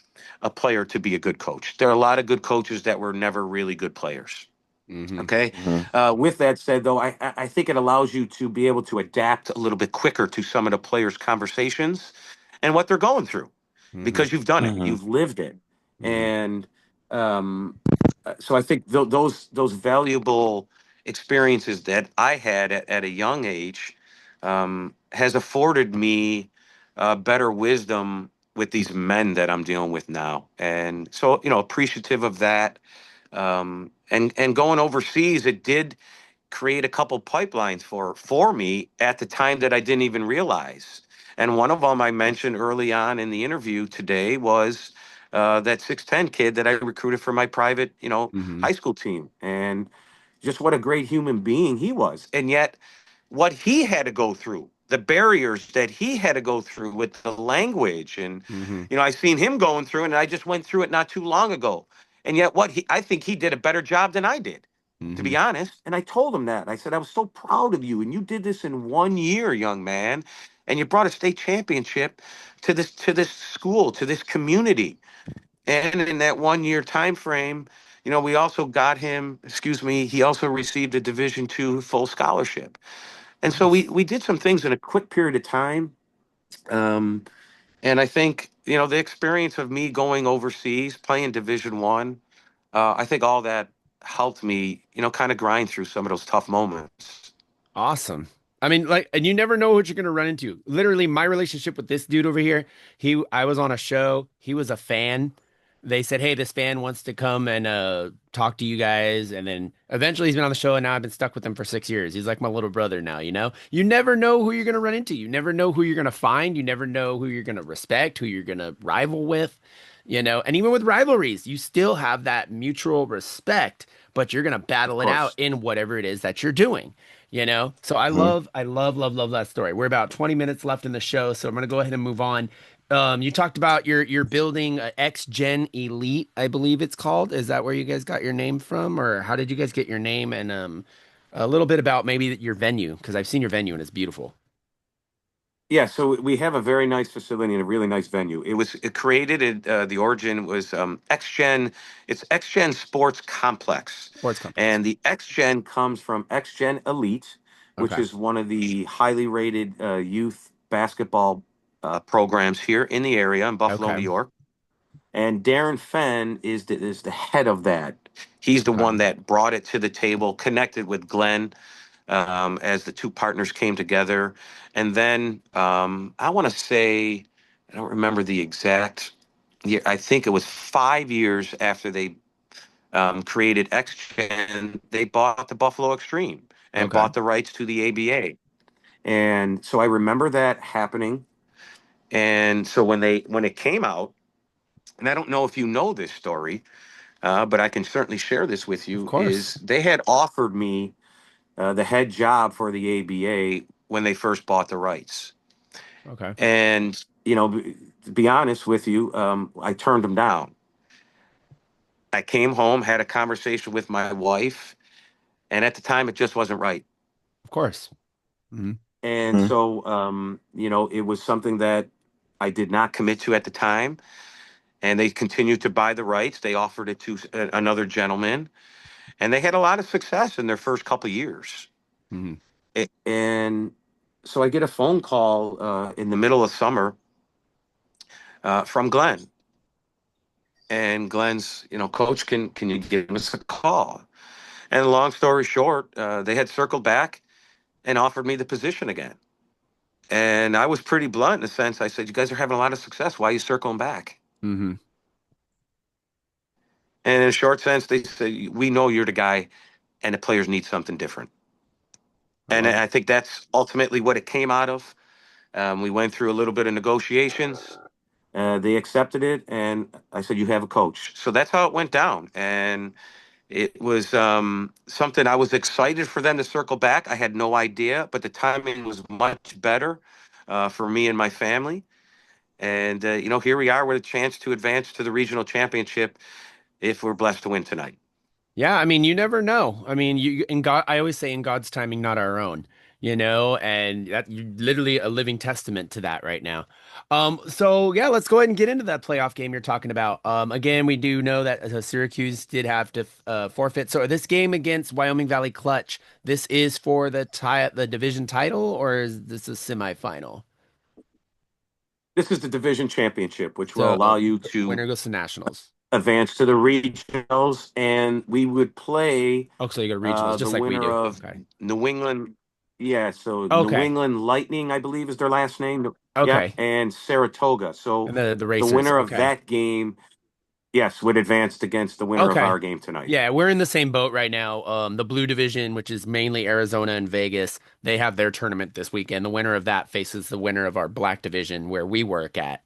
a player to be a good coach. There are a lot of good coaches that were never really good players. Hmm. Okay. Mm-hmm. With that said, though, I think it allows you to be able to adapt a little bit quicker to some of the players' conversations and what they're going through Hmm. because you've done it, Mm-hmm. you've lived it, Hmm. and um, so I think those valuable experiences that I had at a young age has afforded me better wisdom with these men that I'm dealing with now, and so appreciative of that. And going overseas, it did create a couple pipelines for me at the time that I didn't even realize. And one of them I mentioned early on in the interview today was that 6'10" kid that I recruited for my private, Hmm. high school team, and just what a great human being he was. And yet, what he had to go through, the barriers that he had to go through with the language, and Hmm. I seen him going through, it, and I just went through it not too long ago. And yet, I think he did a better job than I did, to Hmm. be honest. And I told him that. I said, I was so proud of you. And you did this in one year, young man. And you brought a state championship to this school, to this community. And in that 1 year time frame, we also got him, excuse me, he also received a Division II full scholarship. And so we Nice. we did some things in a quick period of time. Um, and I think, the experience of me going overseas, playing Division I, I think all that helped me, kind of grind through some of those tough moments. Awesome. I mean, like, and you never know what you're gonna run into. Literally, my relationship with this dude over here, I was on a show. He was a fan. They said, "Hey, this fan wants to come and talk to you guys." And then eventually, he's been on the show, and now I've been stuck with him for 6 years. He's like my little brother now. You never know who you're gonna run into. You never know who you're gonna find. You never know who you're gonna respect, who you're gonna rival with. And even with rivalries, you still have that mutual respect, but you're gonna Of battle it out course. in whatever it is that you're doing. So I Mhm. love, I love, love, love that story. We're about 20 minutes left in the show, so I'm gonna go ahead and move on. You talked about your building X Gen Elite, I believe it's called. Is that where you guys got your name from, or how did you guys get your name? And a little bit about maybe your venue, because I've seen your venue and it's beautiful. Yeah, so we have a very nice facility and a really nice venue. It created the origin was XGen. It's XGen Sports Complex, Sports complex. and the XGen comes from XGen Elite, which Okay. is one of the highly rated youth basketball programs here in the area in Buffalo, New Okay. York. And Darren Fenn is the head of that. He's the Okay. one that brought it to the table, connected with Glenn as the two partners came together. And then I want to say, I don't remember the exact year. I think it was 5 years after they created XGen, they bought the Buffalo Extreme and Okay. bought the rights to the ABA. And so I remember that happening. And so when it came out, and I don't know if you know this story, but I can certainly share this with Of you, is course. they had offered me the head job for the ABA when they first bought the rights. Okay. And, to be honest with you, I turned them down. I came home, had a conversation with my wife, and at the time it just wasn't right. Of course. Hmm. And Mhm. so, it was something that I did not commit to at the time. And they continued to buy the rights. They offered it to another gentleman, and they had a lot of success in their first couple of years. Hmm. And so I get a phone call in the middle of summer from Glenn, and Glenn's, Coach, can you give us a call? And long story short, they had circled back and offered me the position again. And I was pretty blunt in a sense. I said, "You guys are having a lot of success. Why are you circling back?" Hmm. And in a short sense, they say, "We know you're the guy, and the players need something different." I And love it. I think that's ultimately what it came out of. We went through a little bit of negotiations. They accepted it, and I said, "You have a coach." So that's how it went down. And it was something I was excited for them to circle back. I had no idea, but the timing was much better for me and my family. And, here we are with a chance to advance to the regional championship if we're blessed to win tonight. Yeah, I mean, you never know. I mean, you in God, I always say in God's timing, not our own, and that you're literally a living testament to that right now. So yeah, let's go ahead and get into that playoff game you're talking about. Again, we do know that Syracuse did have to forfeit. So this game against Wyoming Valley Clutch, this is for the division title, or is this a semifinal? This is the division championship, which will So allow you the to winner goes to nationals. advance to the regionals, and we would play Oh, so you go to regionals, the just like we winner do. of Okay. New England. Yeah, so New Okay. England Lightning, I believe, is their last name. Yep, Okay. and Saratoga. So And the the racers. winner of Okay. that game, yes, would advance against the winner of Okay. our game tonight. Yeah, we're in the same boat right now. The Blue Division, which is mainly Arizona and Vegas, they have their tournament this weekend. The winner of that faces the winner of our Black Division, where we work at,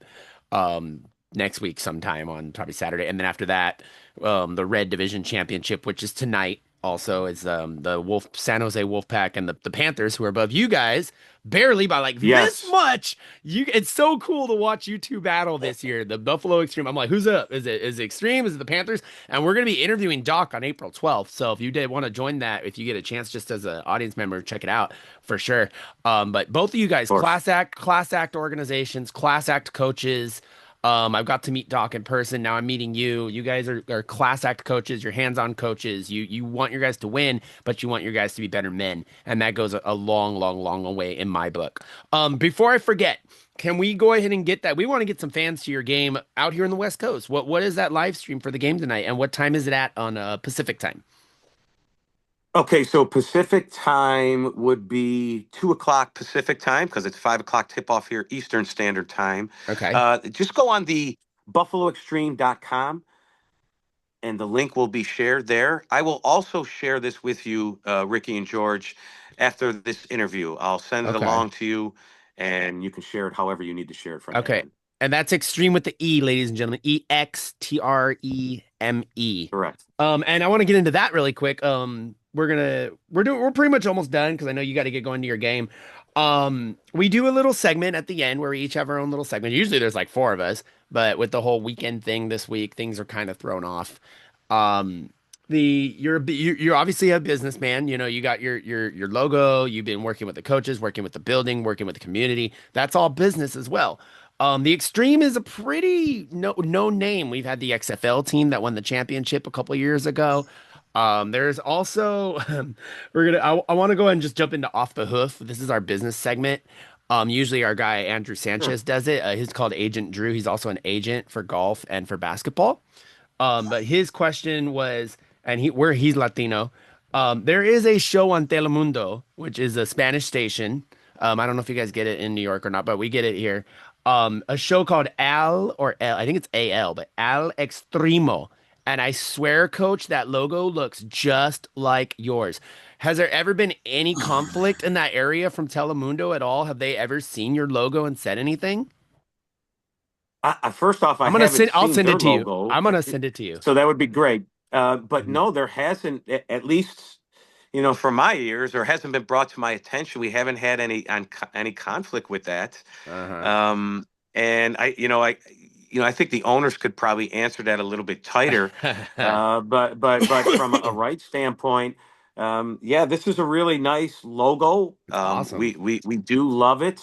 next week sometime on probably Saturday. And then after that, the Red Division Championship, which is tonight, also is the San Jose Wolfpack and the Panthers, who are above you guys barely by like this Yes, much. It's so cool to watch you two battle this year. The Buffalo Extreme. I'm like, who's up? Is it Extreme? Is it the Panthers? And we're gonna be interviewing Doc on April 12th. So if you did want to join that, if you get a chance just as an audience member, check it out for sure. But both of you guys, of course. class act organizations, class act coaches. I've got to meet Doc in person. Now I'm meeting you. You guys are class act coaches. You're hands-on coaches. You want your guys to win, but you want your guys to be better men, and that goes a long, long, long way in my book. Before I forget, can we go ahead and get that? We want to get some fans to your game out here in the West Coast. What is that live stream for the game tonight, and what time is it at on Pacific time? Okay, so Pacific time would be 2 o'clock Pacific time because it's 5 o'clock tip off here Eastern Standard Time. Okay. Just go on the buffaloextreme.com and the link will be shared there. I will also share this with you, Ricky and George, after this interview. I'll send it Okay. along to you, and you can share it however you need to share it from that Okay. end. And that's extreme with the E, ladies and gentlemen. EXTREME. Correct. And I want to get into that really quick. We're pretty much almost done because I know you got to get going to your game. We do a little segment at the end where we each have our own little segment. Usually there's like four of us, but with the whole weekend thing this week, things are kind of thrown off. Um, you're obviously a businessman. You know, you got your logo. You've been working with the coaches, working with the building, working with the community. That's all business as well. The Extreme is a pretty no name. We've had the XFL team that won the championship a couple years ago. There's also I want to go ahead and just jump into off the hoof. This is our business segment. Usually our guy Andrew Sure. Sanchez does it. He's called Agent Drew. He's also an agent for golf and for basketball. But his question was, and he's Latino. There is a show on Telemundo, which is a Spanish station. I don't know if you guys get it in New York or not, but we get it here. A show called Al or L, I think it's AL, but Al Extremo. And I swear, coach, that logo looks just like yours. Has there ever been any conflict in that area from Telemundo at all? Have they ever seen your logo and said anything? First off, I haven't I'll seen send it their to you. logo, I'm gonna send it to you. so that would be great. But Mhm. no, there hasn't, at least, from my ears, or hasn't been brought to my attention. We haven't had any conflict with that. Uh-huh. Um, and I think the owners could probably answer that a little bit tighter. But from a right standpoint, yeah, this is a really nice logo. It's awesome. We do love it.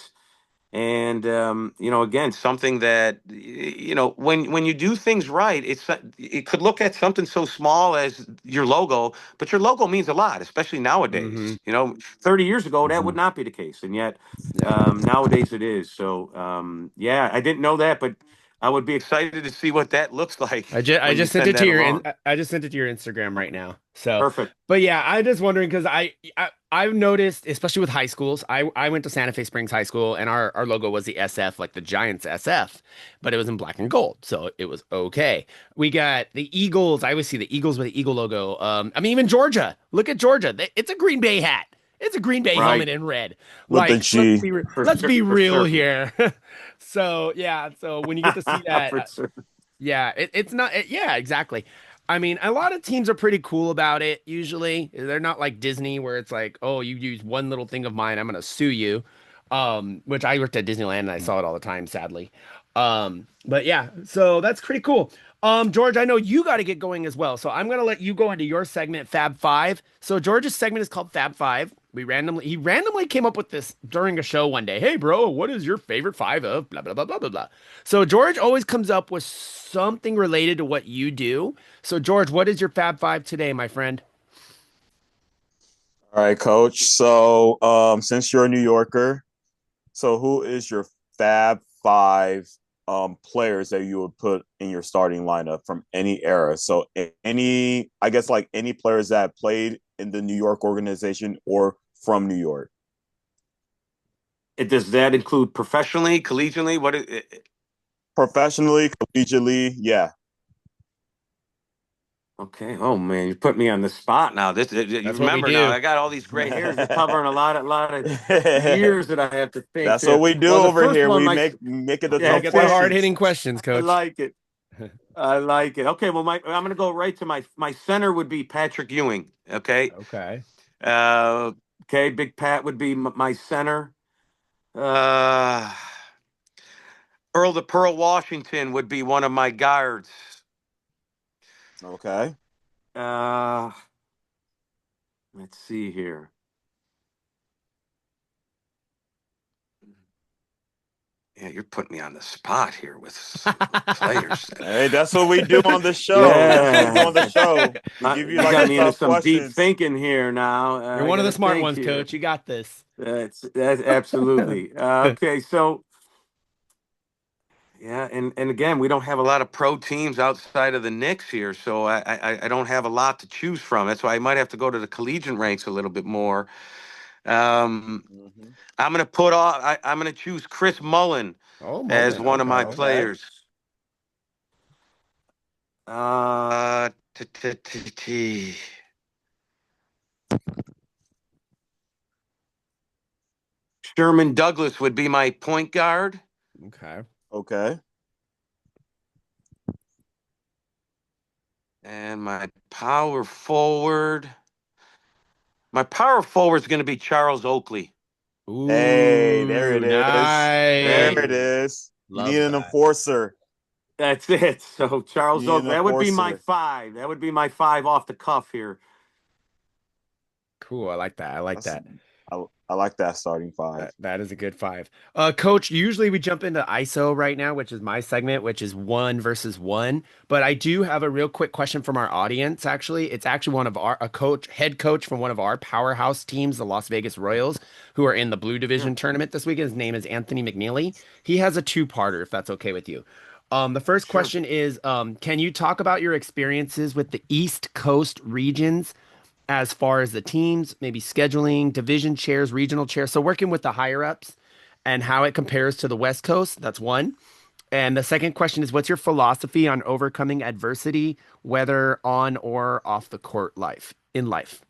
And again, something that when you do things right, it could look at something so small as your logo, but your logo means a lot, especially Hmm. nowadays. 30 years ago that Mhm. would not be the case, and yet Yeah. nowadays it is. So yeah, I didn't know that, but I would be excited to see what that looks like I when you just sent send it to that your along. I just sent it to your Instagram right Okay, now. So, perfect. but yeah, I just wondering because I've noticed, especially with high schools, I went to Santa Fe Springs High School and our logo was the SF, like the Giants SF, but it was in black and gold, so it was okay. We got the Eagles. I always see the Eagles with the Eagle logo. I mean, even Georgia. Look at Georgia. It's a Green Bay hat. It's a Green Bay helmet Right, in red. With the Like, G. let's be for real certain. here. So yeah, so when you get to see that, For certain. yeah, it's not. Yeah, exactly. I mean, a lot of teams are pretty cool about it. Usually, they're not like Disney, where it's like, oh, you use one little thing of mine, I'm gonna sue you. Which I worked at Disneyland and I saw it all the time, sadly. But yeah, so that's pretty cool. George, I know you got to get going as well, so I'm gonna let you go into your segment, Fab Five. So George's segment is called Fab Five. He randomly came up with this during a show one day. Hey, bro, what is your favorite five of blah blah blah blah blah blah? So George always comes up with something related to what you do. So George, what is your Fab Five today, my friend? All right, coach. So, since you're a New Yorker, so who is your Fab Five players that you would put in your starting lineup from any era? So, any, I guess, like any players that played in the New York organization or from New York. Does that include professionally, collegiately? Professionally, collegiately, yeah. Okay. Oh man, you put me on the spot now. You That's what we remember now? do. I got all these gray hairs. You're covering a lot of years that I have to think That's what there. we do Well, the over first here. one, We make it a You got to yeah, tough get the hard questions. hitting questions, I coach. like it. I like it. Okay. Well, I'm going to go right to my center would be Patrick Ewing. Okay. Okay. Uh, okay. Big Pat would be my center. Uh, Earl the Pearl Washington would be one of my guards. Okay. Uh, let's see here. Yeah, you're putting me on the spot here with some players. Hey, that's what we do on the show. That's what we do on the Yeah, show. We give you you like the got me into tough some deep questions. thinking here now. You're I one of got the to smart think ones, here. coach. You got this. That's absolutely okay. So Yeah, and again, we don't have a lot of pro teams outside of the Knicks here, so I don't have a lot to choose from. That's why I might have to go to the collegiate ranks a little bit more. Um, Hmm. I'm gonna put off. I'm gonna choose Chris Mullen Oh, as Mullen. one of my Okay. Okay. players. Uh, t- t- t- t- Sherman Douglas would be my point guard, Okay. Okay. and my power forward. My power forward is going to be Charles Oakley. Hey, there Ooh, it is. There nice. it is. You need Love an that. enforcer. That's it. So You Charles need an Oakley. That would be my enforcer. five. That would be my five off the cuff here. Cool. I like that. I like That's that. I like that starting five. That is a good five. Coach, usually we jump into ISO right now, which is my segment, which is one versus one. But I do have a real quick question from our audience, actually. It's actually one of our a coach, head coach from one of our powerhouse teams, the Las Vegas Royals, who are in the Blue Sure. Division tournament this weekend. His name is Anthony McNeely. He has a two-parter, if that's okay with you. The first Sure. question is, can you talk about your experiences with the East Coast regions as far as the teams, maybe scheduling, division chairs, regional chairs. So working with the higher ups and how it compares to the West Coast. That's one. And the second question is, what's your philosophy on overcoming adversity, whether on or off the court life in life?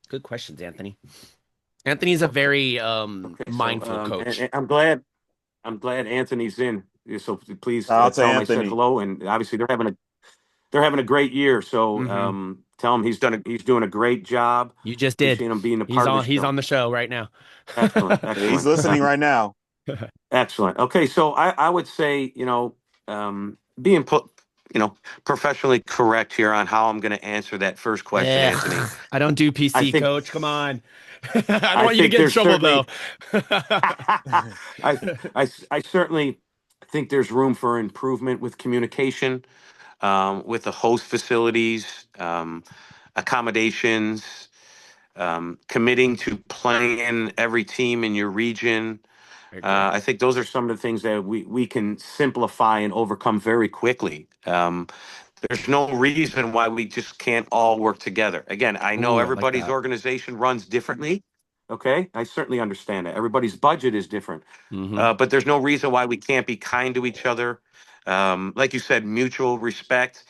Good questions, Anthony. Anthony's a Okay. very Okay. So mindful and coach. I'm glad Anthony's in. So please Shout out to tell him I said Anthony. hello. And obviously they're having a great year. So Hmm. tell him he's doing a great job. You just did. Appreciate him being a part of the He's show. on the show right now. Excellent. Yeah, he's Excellent. listening right now. Excellent. Okay, so I would say, being put, professionally correct here on how I'm going to answer that first question, Eh, Anthony. I don't do I PC, think coach. Come on. I don't I want you to think get in there's trouble though. certainly I certainly think there's room for improvement with communication, with the host facilities, accommodations, committing to playing every team in your region. I agree. I think those are some of the things that we can simplify and overcome very quickly. There's no reason why we just can't all work together. Again, I know Ooh, I like everybody's that. organization runs differently. Okay, I certainly understand that. Everybody's budget is different, Hmm. but there's no reason why we can't be kind to each other. Like you said, mutual respect.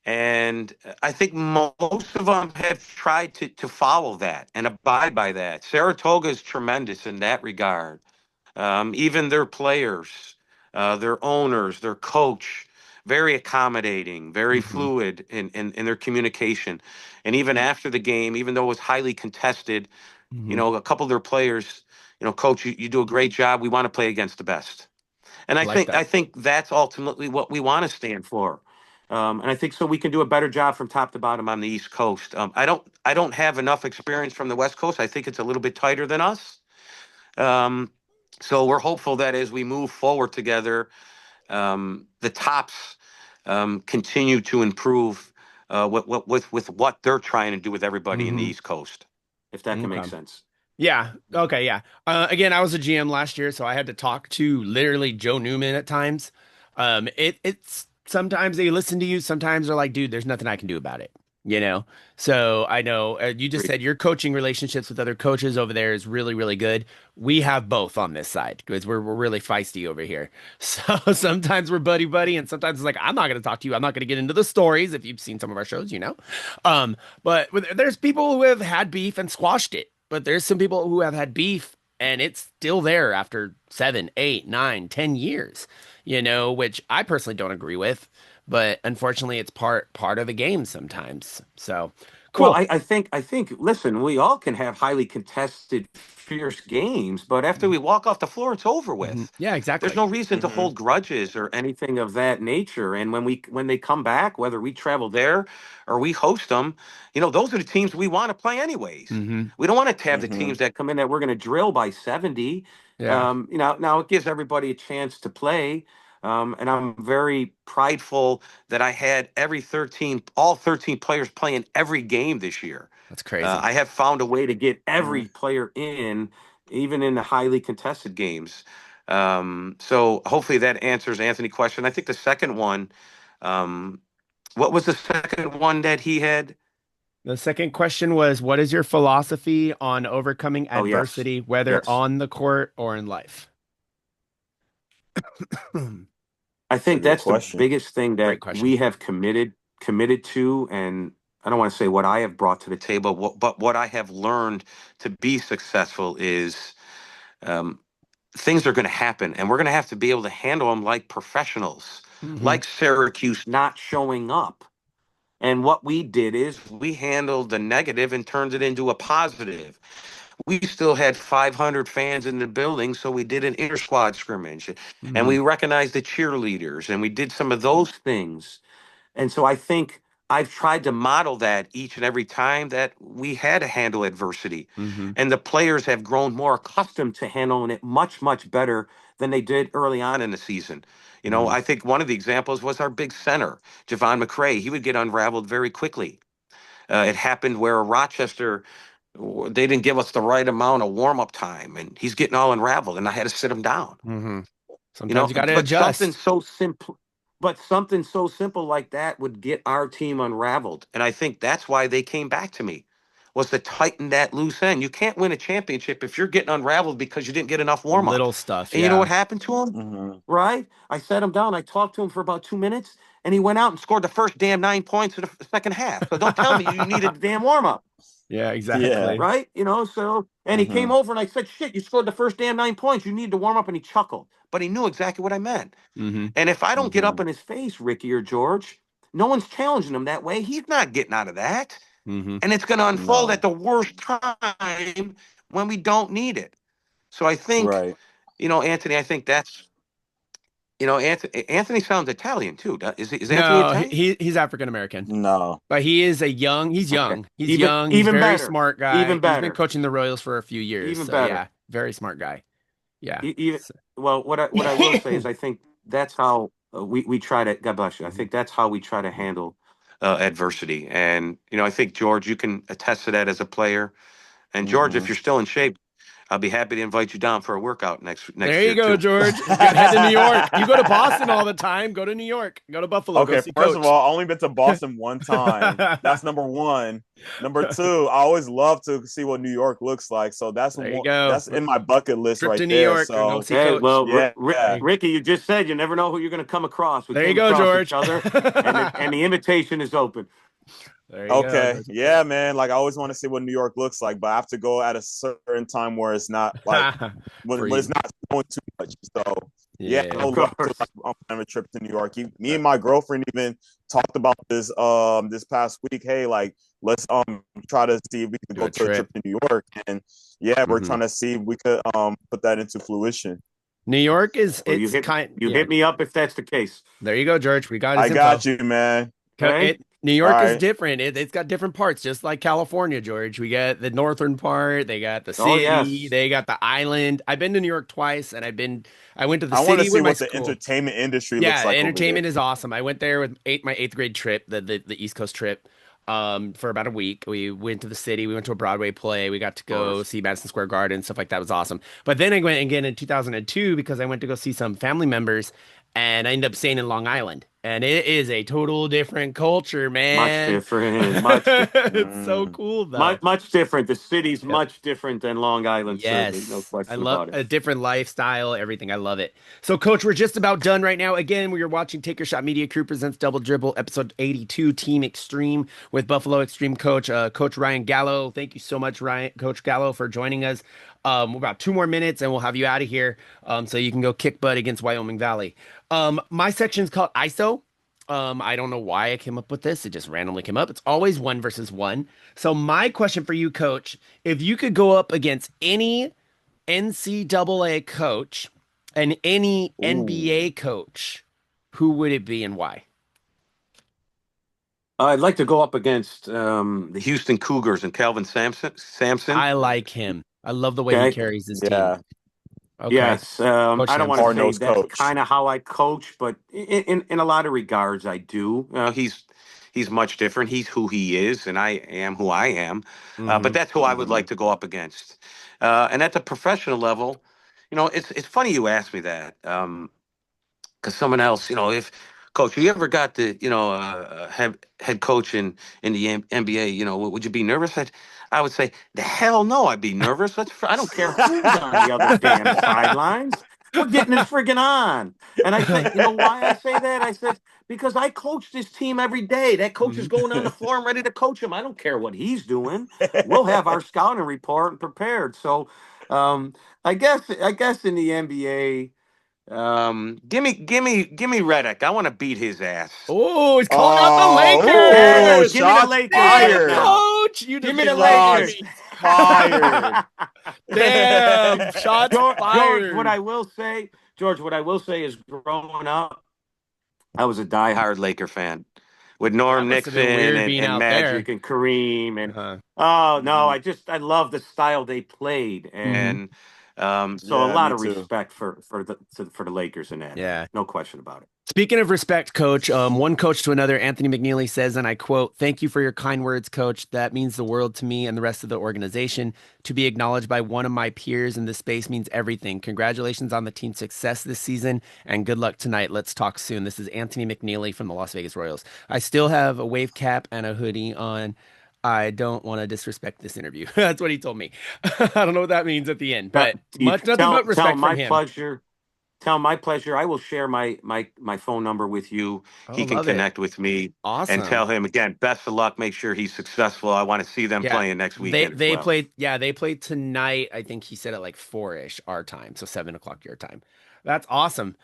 And I think most of them have tried to follow that and abide by that. Saratoga is tremendous in that regard. Even their players, their owners, their coach, very accommodating, very Hmm. fluid in their communication. And even after the game, even though it was highly contested, Hmm. a couple of their players, coach, you do a great job. We want to play against the best. And I I like think I that. think that's ultimately what we want to stand for. And I think so we can do a better job from top to bottom on the East Coast. I don't have enough experience from the West Coast. I think it's a little bit tighter than us. Um, so we're hopeful that as we move forward together, the tops continue to improve with what they're trying to do with everybody in the Hmm. East Coast, if that can make Okay. sense. Yeah. Okay. Yeah. Again, I was a GM last year, so I had to talk to literally Joe Newman at times. It's sometimes they listen to you, sometimes they're like, dude, there's nothing I can do about it. You know? So I know you just Agreed. said your coaching relationships with other coaches over there is really, really good. We have both on this side because we're really feisty over here. So sometimes we're buddy buddy, and sometimes it's like, I'm not gonna talk to you. I'm not gonna get into the stories if you've seen some of our shows, you know. There's people who have had beef and squashed it, but there's some people who have had beef and it's still there after 7, 8, 9, 10 years, which I personally don't agree with. But unfortunately, it's part of the game sometimes. So Well, cool. I think. Listen, we all can have highly contested, fierce games, but after we walk off the floor, it's over Mhm. with. Yeah, There's exactly. no reason to Hmm. hold grudges or anything of that nature. And when they come back, whether we travel there or we host them, those are the teams we want to play anyways. Hmm. We don't want to have the Hmm. teams that come in that we're going to drill by 70. Yeah, Now it gives everybody a chance to play. And I'm very prideful that I had all 13 players playing every game this year. that's crazy. I have found a way to get Hmm. every player in, even in the highly contested games. So hopefully that answers Anthony's question. I think the second one, um, what was the second one that he had? The second question was, what is your philosophy on overcoming Oh, yes. adversity, whether Yes. on the court or in life? I It's a think good that's the question. biggest thing that Great question. we have committed to, and I don't want to say what I have brought to the table, but what I have learned to be successful is um, things are going to happen, and we're going to have to be able to handle them like professionals, Hmm. like Syracuse not showing up. And what we did is we handled the negative and turned it into a positive. We still had 500 fans in the building, so we did an inter squad scrimmage, and Hmm. we recognized the cheerleaders, and we did some of those things. And so I think I've tried to model that each and every time that we had to handle adversity. Hmm. And the players have grown more accustomed to handling it much, much better than they did early on in the season. Hmm. I think one of the examples was our big center, Javon McCray. He would get unraveled very quickly. It happened where Rochester, they didn't give us the right amount of warm up time, and he's getting all unraveled, and I had to sit him down. Hmm. Sometimes you got to But adjust. something so simple like that would get our team unraveled. And I think that's why they came back to me, was to tighten that loose end. You can't win a championship if you're getting unraveled because you didn't get enough warm up. Little stuff. And you know Yeah. what happened to him? Mm-hmm. Right? I sat him down. I talked to him for about 2 minutes, and he went out and scored the first damn 9 points in the second half. So don't tell me you needed a damn warm up. Yeah, Yeah. exactly. Right? And he came Mm-hmm. over and I said, shit, you scored the first damn 9 points. You need to warm up. And he chuckled, but he knew exactly what I meant. Hmm. And if I don't get Mm-hmm. up in his face, Ricky or George, no one's challenging him that way. He's not getting out of that. Hmm. And it's going to unfold at No. the worst time when we don't need it. So I think, Right. Anthony, I think that's, Anthony sounds Italian too. Is Anthony No, Italian? he's African American. No. But he's Okay. young. He's Even young. He's even very better. smart guy. Even He's been better. coaching the Royals for a few years. Even So better. yeah, very smart guy. Yeah. Even So- well, what I will say is I think that's how we try to. God bless you. I Mhm. think that's how we try to handle adversity. And I think George, you can attest to that as a player. And George, Mm-hmm. if you're still in shape, I'll be happy to invite you down for a workout next There you year go, too. George. Head to New York. You go to Boston all the time. Go to New York. Go to Buffalo. Go Okay, see first of Coach. all, I only been to Boston one time. That's number one. Number two, I always love to see what New York looks like. So that's There you one go. that's in my bucket list Trip right to New there. York and go So see Hey, Coach. well, yeah. Ricky, you just said you never know who you're going to come across. We There you came go, across each George. other, and the invitation is open. There you go. Okay. Yeah, man. Like I always want to see what New York looks like, but I have to go at a certain time where it's not like when it's Freezing. not snowing too much. So yeah, I Yeah. would Of love to course. have a trip to New York. Me and my girlfriend even talked about this past week. Hey, like let's try to see if we can Do go a to a trip. trip to New York. And yeah, we're Hmm. trying to see if we could put that into fruition. New York is Well, you it's hit kind you yeah. hit me up if that's the case. There you go, George. We got I his info. got you, man. Okay. New All York is right. different. It's got different parts, just like California, George. We got the northern part, they got the Oh city, yes. they got the island. I've been to New York twice, and I went to the I want to city see with my what the school. entertainment industry looks Yeah, like over there. entertainment is awesome. I went there with my eighth grade trip, the East Coast trip, for about a week. We went to the city, we went to a Broadway play, we got to Of go course. see Madison Square Garden, stuff like that was awesome. But then I went again in 2002 because I went to go see some family members, and I ended up staying in Long Island. And it is a total different culture, Much man. different. It's so Mm, cool though. Much different. The city's Yep. much different than Long Island, certainly. No Yes. I question love about it. a different lifestyle, everything. I love it. So, Coach, we're just about done right now. Again, we are watching Take Your Shot Media Crew presents Double Dribble, episode 82, Team Extreme with Buffalo Extreme Coach, Coach Ryan Gallo. Thank you so much, Coach Gallo, for joining us. We're about 2 more minutes and we'll have you out of here so you can go kick butt against Wyoming Valley. My section is called ISO. I don't know why I came up with this. It just randomly came up. It's always one versus one. So my question for you, Coach, if you could go up against any NCAA coach and any ooh. NBA coach, who would it be and why? I'd like to go up against the Houston Cougars and Calvin Sampson. I like him. I love the way he Okay. carries his team. Yeah. Okay, Yes. Coach I don't want to Sampson. Hard say nosed that's coach. kind of how I coach, but in a lot of regards, I do. He's much different. He's who he is, and I am who I am. But Hmm. that's who I would Hmm. like to go up against. And at the professional level, it's funny you asked me that. Because someone else, if coach, if you ever got the, head coach in the NBA, would you be nervous? I would say, the hell no, I'd be nervous. I don't care who's on the other damn sidelines. We're getting it friggin' on. And I say, you know why I say that? I said, because I coach this team every day. That coach is going on the floor. I'm ready to coach him. I don't care what he's doing. We'll have our scouting report and prepared. So um, I guess in the NBA, give me Reddick. I want to beat his ass. Oh, he's calling out the Oh, Lakers. Give me the shots Lakers right Damn, fired. now. coach, you Give just me the destroyed Lakers. Shots me. fired. Damn, shots George, fired. George, what I will say is growing up, I was a diehard Laker fan with That Norm must have been Nixon weird and, being and out there. Magic and Kareem and Uh-huh. oh no, Mhm. I love the style they played Hmm. and so a Yeah, lot me of too. respect for the Lakers in that man. Yeah. No question about it. Speaking of respect, coach, one coach to another, Anthony McNeely says, and I quote, "Thank you for your kind words, coach. That means the world to me and the rest of the organization. To be acknowledged by one of my peers in this space means everything. Congratulations on the team's success this season and good luck tonight. Let's talk soon." This is Anthony McNeely from the Las Vegas Royals. I still have a wave cap and a hoodie on. I don't want to disrespect this interview. That's what he told me. I don't know what that means at the end, Tell but much nothing but tell respect from my him. pleasure. Tell my pleasure. I will share my phone number with you. Oh, He can love it. connect with me and Awesome. tell him again, best of luck. Make sure he's successful. I want to see them Yeah. playing next They weekend as they well. played yeah, they played tonight. I think he said at like 4-ish our time, so 7 o'clock your time. That's awesome.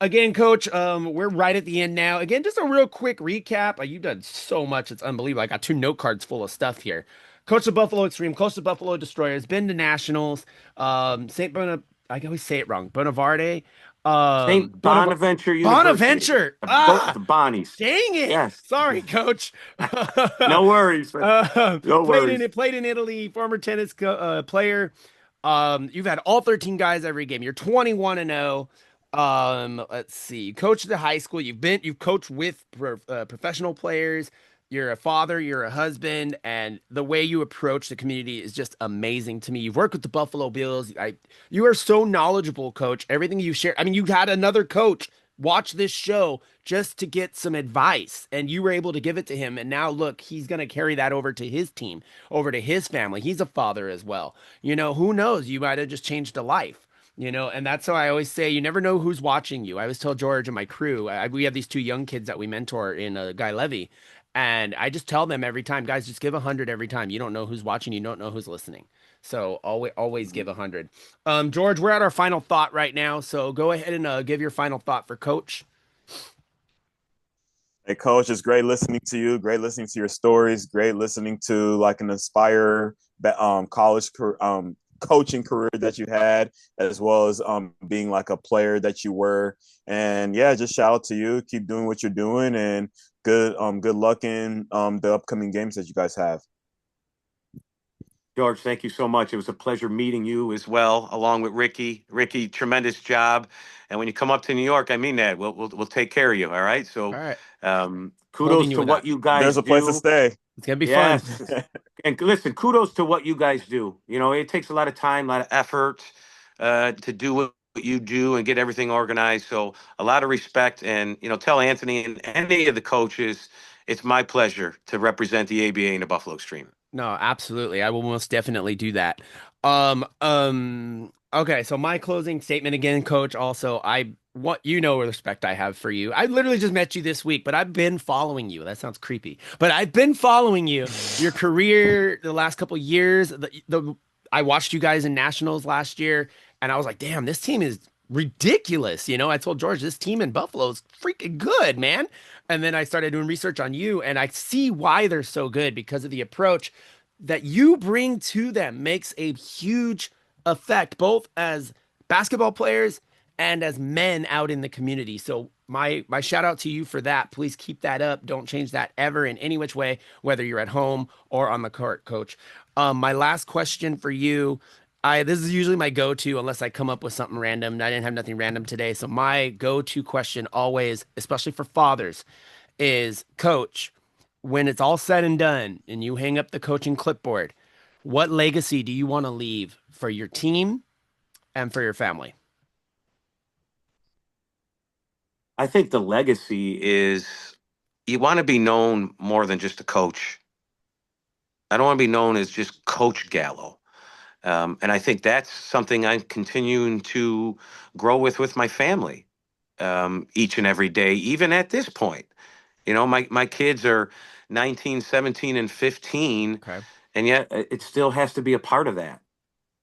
Again, coach, we're right at the end now. Again, just a real quick recap. You've done so much, it's unbelievable. I got two note cards full of stuff here. Coach of Buffalo Extreme, coach of Buffalo Destroyers, been to nationals, St. I always say it wrong. Bonavarte, St. Bonav Bonaventure University, Bonaventure. the Bonnies. Dang it. Yes. Sorry, coach. No worries. No worries. Played in Italy, former tennis player. You've had all 13 guys every game. You're 21 and 0. Let's see. You coached at the high school. You've coached with professional players. You're a father, you're a husband, and the way you approach the community is just amazing to me. You've worked with the Buffalo Bills. You are so knowledgeable, coach. Everything you share. I mean, you had another coach watch this show just to get some advice, and you were able to give it to him. And now, look, he's going to carry that over to his team, over to his family. He's a father as well. Who knows? You might have just changed a life. And that's why I always say you never know who's watching you. I always tell George and my crew, we have these two young kids that we mentor in Guy Levy, and I just tell them every time, guys, just give 100 every time. You don't know who's watching, you don't know who's listening. So always give 100. George, we're at our final thought right now. So go ahead and give your final thought for Coach. Hey, coach, it's great listening to you. Great listening to your stories. Great listening to like an inspire college coaching career that you had, as well as being like a player that you were. And yeah, just shout out to you. Keep doing what you're doing, and good luck in the upcoming games that you guys have. George, thank you so much. It was a pleasure meeting you as well, along with Ricky. Ricky, tremendous job. And when you come up to New York, I mean that. We'll take care of you. All right. All So, right. Holding kudos you to with what that. you There's guys a place to do. stay. It's gonna be fun. Yes. And listen, kudos to what you guys do. It takes a lot of time, a lot of effort to do what you do and get everything organized. So, a lot of respect. And, tell Anthony and any of the coaches, it's my pleasure to represent the ABA and the Buffalo Extreme. No, absolutely. I will most definitely do that. Okay, so my closing statement again, coach. Also, I want the respect I have for you. I literally just met you this week, but I've been following you. That sounds creepy, but I've been following you, your career, the last couple years. I watched you guys in nationals last year, and I was like, damn, this team is ridiculous. I told George this team in Buffalo is freaking good, man. And then I started doing research on you, and I see why they're so good because of the approach that you bring to them makes a huge effect, both as basketball players and as men out in the community. So my shout out to you for that. Please keep that up. Don't change that ever in any which way, whether you're at home or on the court, coach. My last question for you. This is usually my go-to unless I come up with something random. I didn't have nothing random today. So my go-to question always, especially for fathers, is coach, when it's all said and done and you hang up the coaching clipboard, what legacy do you want to leave for your team and for your family? I think the legacy is you want to be known more than just a coach. I don't want to be known as just Coach Gallo. And I think that's something I'm continuing to grow with my family each and every day, even at this point. You know, my kids are 19, 17, and 15, Okay. and yet it still has to be a part of that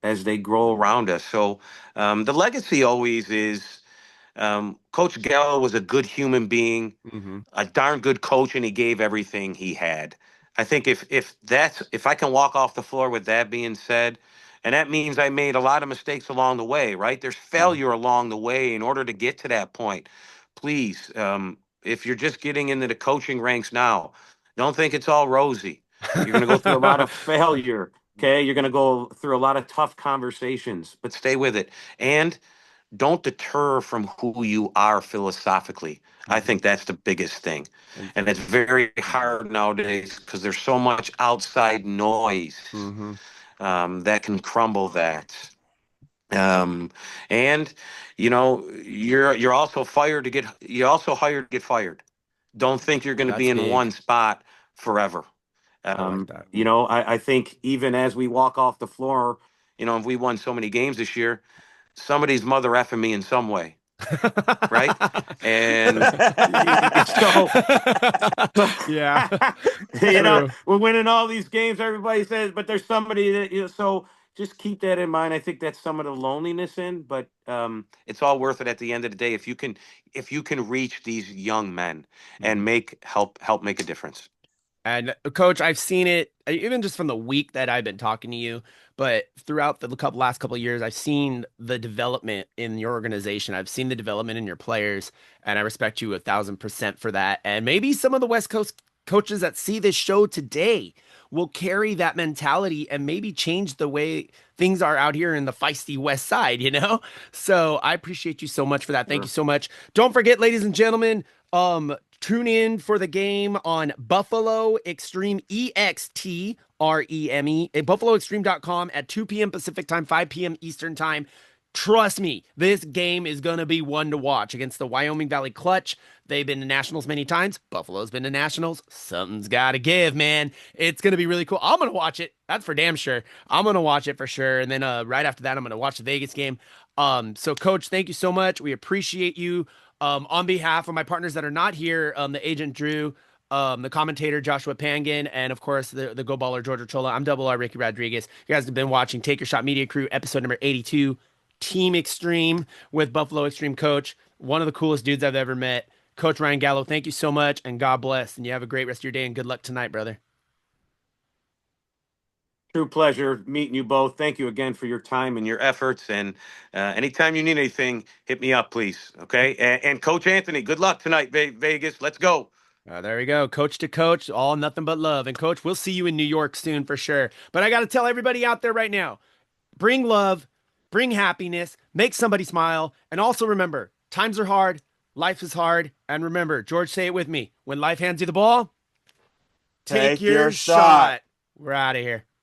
as they grow around us. So the legacy always is Coach Gallo was a good human being, Hmm. a darn good coach, and he gave everything he had. I think if I can walk off the floor with that being said, and that means I made a lot of mistakes along the way, right? There's Hmm. failure along the way in order to get to that point. Please, if you're just getting into the coaching ranks now, don't think it's all rosy. You're going to go through a lot of failure. Okay, you're going to go through a lot of tough conversations, but stay with it. And don't deter from who you are philosophically. I Hmm. think that's the biggest thing. And And it's very hard nowadays because there's so much outside noise hmm. that can crumble that. Um, and you're also hired to get fired. Don't think you're going to be That's in big. one spot forever. I like that. I think even as we walk off the floor, if we won so many games this year, somebody's mother effing me in some way, right? And so, Yeah, true. we're winning all these games. Everybody says, but there's somebody that so just keep that in mind. I think that's some of the loneliness but it's all worth it at the end of the day if you can reach these young men and Mhm. help make a difference. And coach, I've seen it even just from the week that I've been talking to you, but throughout the last couple of years, I've seen the development in your organization. I've seen the development in your players, and I respect you 1,000% for that. And maybe some of the West Coast coaches that see this show today will carry that mentality and maybe change the way things are out here in the feisty West Side, you know? So I appreciate you so much for that. Thank you Sure. so much. Don't forget, ladies and gentlemen, tune in for the game on Buffalo Extreme, EXTREME, at buffaloextreme.com at 2 p.m. Pacific time, 5 p.m. Eastern time. Trust me, this game is going to be one to watch against the Wyoming Valley Clutch. They've been to nationals many times. Buffalo's been to nationals. Something's got to give, man. It's going to be really cool. I'm going to watch it. That's for damn sure. I'm going to watch it for sure. And then right after that, I'm going to watch the Vegas game. So coach, thank you so much. We appreciate you. On behalf of my partners that are not here, the agent Drew, the commentator Joshua Pangan, and of course the Go Baller Georgia Chola. I'm Double R Ricky Rodriguez. You guys have been watching Take Your Shot Media Crew, episode number 82, Team Extreme with Buffalo Extreme Coach, one of the coolest dudes I've ever met. Coach Ryan Gallo, thank you so much, and God bless. And you have a great rest of your day, and good luck tonight, brother. True pleasure meeting you both. Thank you again for your time and your efforts. And anytime you need anything, hit me up, please. Okay. And Coach Anthony, good luck tonight, Vegas. Let's go. There we go. Coach to coach, all nothing but love. And coach, we'll see you in New York soon for sure. But I got to tell everybody out there right now, bring love, bring happiness, make somebody smile. And also remember, times are hard, life is hard. And remember, George, say it with me, when life hands you the ball, take Take your your shot. shot. We're out of here.